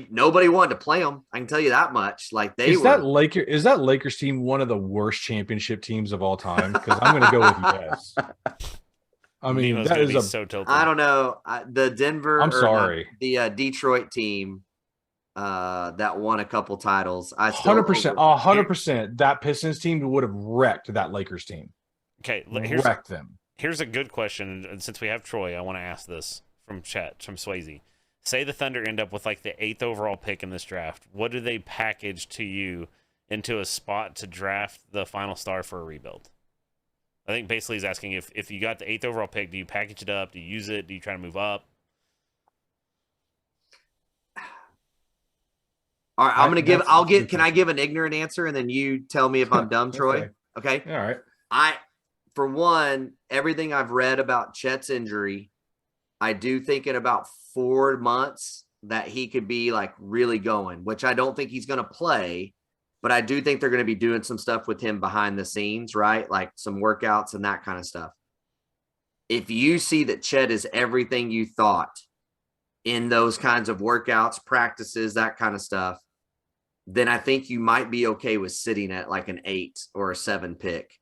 nobody wanted to play them. I can tell you that much. Like, is that Lakers team one of the worst championship teams of all time? Because I'm going to go with yes. I mean, that is so tilted. I don't know. The Denver. I'm sorry. The Detroit team that won a couple titles. 100%. That Pistons team would have wrecked that Lakers team. Okay, wrecked them. Here's a good question, and since we have Troy, I want to ask this from Chet, from Swayze. Say the Thunder end up with like the 8th overall pick in this draft. What do they package to you into a spot to draft the final star for a rebuild? I think basically he's asking if you got the 8th overall pick, do you package it up? Do you use it? Do you try to move up? All right, can I give an ignorant answer and then you tell me if I'm dumb, Troy? Okay. All right. For one, everything I've read about Chet's injury, I do think in about 4 months that he could be like really going, which I don't think he's going to play, but I do think they're going to be doing some stuff with him behind the scenes, right? Like some workouts and that kind of stuff. If you see that Chet is everything you thought in those kinds of workouts, practices, that kind of stuff, then I think you might be okay with sitting at like an 8 or a 7 pick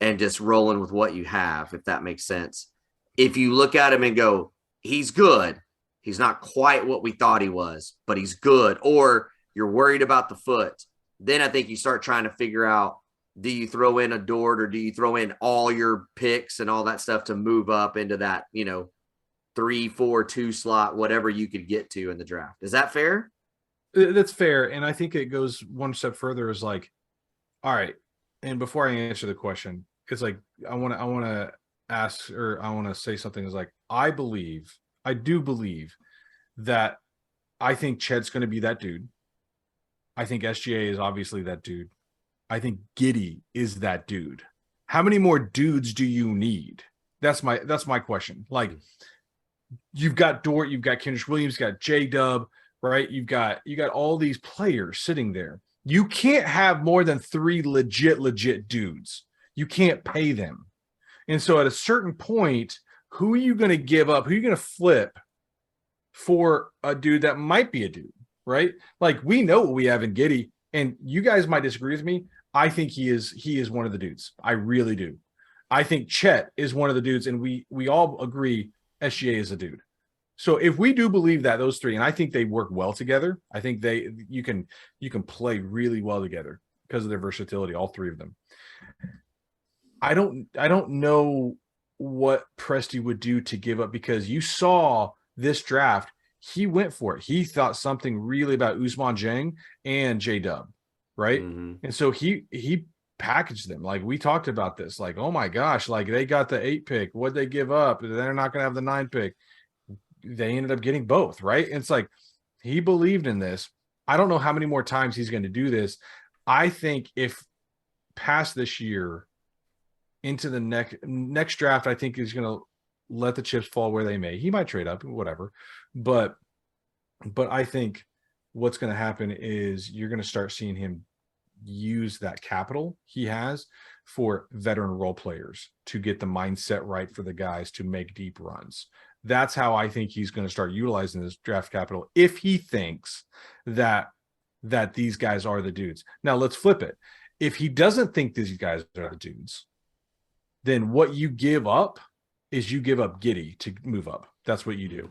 and just rolling with what you have, if that makes sense. If you look at him and go, he's good. He's not quite what we thought he was, but he's good. Or you're worried about the foot. Then I think you start trying to figure out, do you throw in a Dort or do you throw in all your picks and all that stuff to move up into that, 3, 4, 2 slot, whatever you could get to in the draft. Is that fair? That's fair. And I think it goes one step further is like, all right. And before I answer the question, it's like, I want to ask, or I want to say something is like, I do believe that I think Chet's going to be that dude. I think SGA is obviously that dude. I think Giddey is that dude. How many more dudes do you need? That's my question. Like, you've got Dort, you've got Kendrick Williams, you've got J-Dub, right? You got all these players sitting there. You can't have more than 3 legit dudes. You can't pay them. And so at a certain point, who are you going to give up? Who are you going to flip for a dude that might be a dude, right? Like, we know what we have in Giddey, and you guys might disagree with me. I think he is one of the dudes. I really do. I think Chet is one of the dudes, and we all agree SGA is a dude. So if we do believe that, those 3, and I think they work well together, I think you can play really well together because of their versatility, all 3 of them. I don't know what Presti would do to give up, because you saw this draft, he went for it. He thought something really about Ousmane Dieng and J-Dub, right? Mm-hmm. And so he packaged them. Like, we talked about this, like, oh my gosh, like, they got the 8 pick. What'd they give up? They're not going to have the 9 pick. They ended up getting both, right? And it's like, he believed in this. I don't know how many more times he's going to do this. I think if past this year into the next draft, I think he's going to let the chips fall where they may. He might trade up, whatever. But I think what's going to happen is you're going to start seeing him use that capital he has for veteran role players to get the mindset right for the guys to make deep runs. That's how I think he's going to start utilizing this draft capital, if he thinks that these guys are the dudes. Now let's flip it. If he doesn't think these guys are the dudes, then what you give up is you give up Giddey to move up. That's what you do.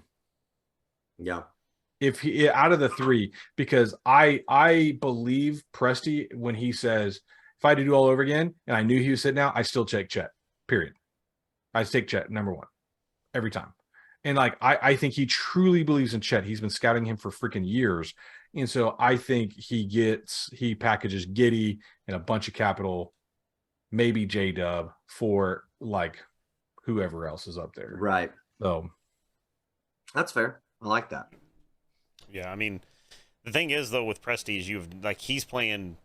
Yeah. If he out of the 3, because I believe Presti when he says, if I had to do all over again and I knew he was sitting out, I still take Chet. Period. I take Chet number 1 every time. And like, I think he truly believes in Chet. He's been scouting him for freaking years. And so I think he packages Giddey and a bunch of capital, maybe J-Dub, for like whoever else is up there. Right. So that's fair. I like that. Yeah, I mean, the thing is, though, with Prestige, he's playing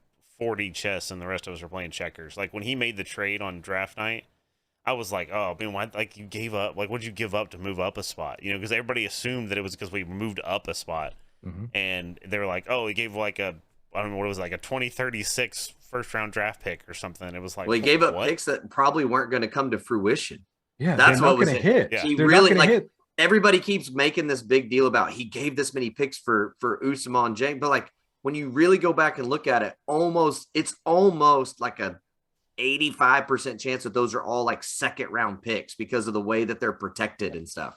4D chess and the rest of us are playing checkers. Like, when he made the trade on draft night, I was like, oh, I mean, why, like, you gave up, like, what'd you give up to move up a spot? You know, because everybody assumed that it was because we moved up a spot. Mm-hmm. And they were like, oh, he gave like I don't know what it was, like a 2036 first round draft pick or something. It was like, well, he gave up picks that probably weren't going to come to fruition. Yeah, that's what was going to hit. Yeah. He really, like, hit. Everybody keeps making this big deal about he gave this many picks for Ousmane Dieng, but like, when you really go back and look at it, it's almost like a 85% chance that those are all like second round picks because of the way that they're protected and stuff.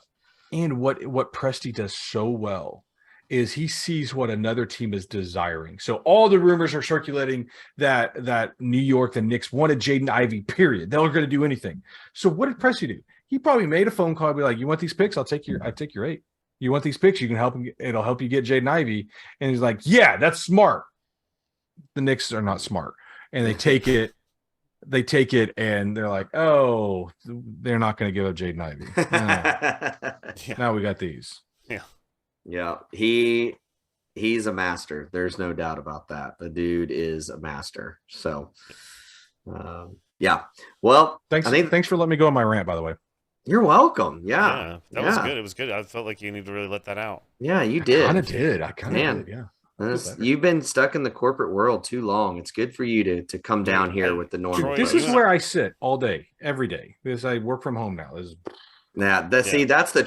And what Presti does so well is he sees what another team is desiring. So all the rumors are circulating that New York, the Knicks wanted Jaden Ivey, period. They were going to do anything. So what did Presti do? He probably made a phone call and be like, you want these picks? I take your 8. You want these picks? You can help him. It'll help you get Jaden Ivey. And he's like, yeah, that's smart. The Knicks are not smart. And they take it. They take it and they're like, oh, they're not going to give up Jaden Ivey. No. Now we got these. Yeah. Yeah. He's a master. There's no doubt about that. The dude is a master. So, yeah. Well, thanks for letting me go on my rant, by the way. You're welcome. Yeah. That was good. It was good. I felt like you need to really let that out. Yeah, you did. I kind of did. Yeah. You've been stuck in the corporate world too long. It's good for you to come down here with the normal. This is where I sit all day, every day, because I work from home now. See, that's the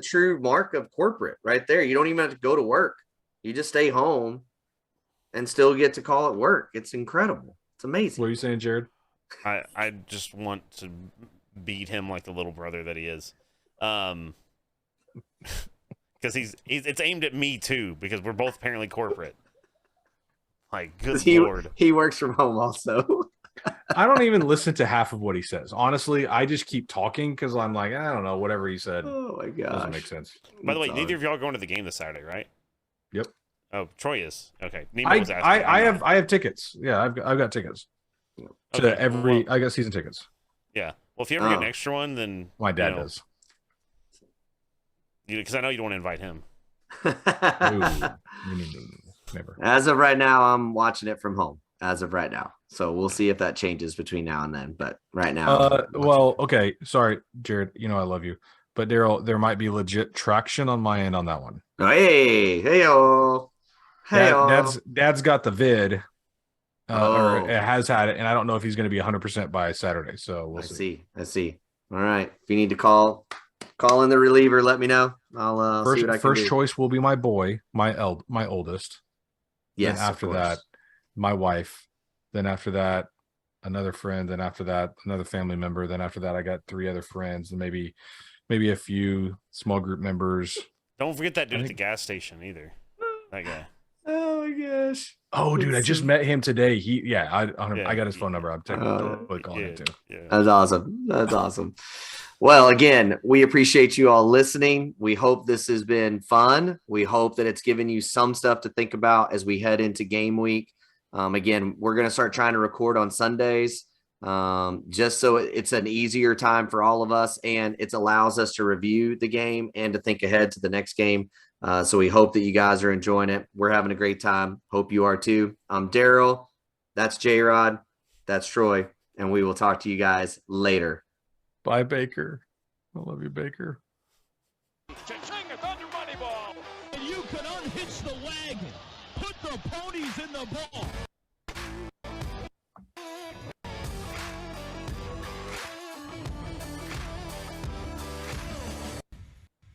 true mark of corporate right there. You don't even have to go to work. You just stay home and still get to call it work. It's incredible. It's amazing. What are you saying, Jared? I just want to beat him like the little brother that he is. Because it's aimed at me too, because we're both apparently corporate. Like, good Lord. He works from home also. I don't even listen to half of what he says. Honestly, I just keep talking because I'm like, I don't know, whatever he said. Oh my gosh. Doesn't make sense. By the way, neither of y'all are going to the game this Saturday, right? Yep. Oh, Troy is. Okay. I have tickets. Yeah, I've got tickets. I got season tickets. Yeah. Well, if you ever get an extra one, then my dad does. Because I know you don't want to invite him. Never. As of right now, I'm watching it from home. as of right now. So we'll see if that changes between now and then. But right now, well, okay. Sorry, Jared. You know I love you, but there might be legit traction on my end on that one. Dad's got the vid, or it has had it, and I don't know if he's going to be 100% by Saturday. So we'll see. I see. All right. If you need to call in the reliever, let me know. I'll see what I can do. First choice will be my boy, my oldest. Yes. Then after that, my wife. Then after that, another friend. Then after that, another family member. Then after that, I got 3 other friends, and maybe a few small group members. Don't forget that dude at the gas station either. That guy. Oh my gosh. Oh, dude, I just met him today. I got his phone number. I'm totally calling him too. Yeah. That's awesome. Well, again, we appreciate you all listening. We hope this has been fun. We hope that it's given you some stuff to think about as we head into game week. Again, we're going to start trying to record on Sundays, just so it's an easier time for all of us, and it allows us to review the game and to think ahead to the next game. So we hope that you guys are enjoying it. We're having a great time. Hope you are too. I'm Daryl. That's J-Rod. That's Troy. And we will talk to you guys later. Bye, Baker. I love you, Baker. Cha-ching, a Thunder Money Ball. And you can unhitch the wagon. Put the ponies in the ball.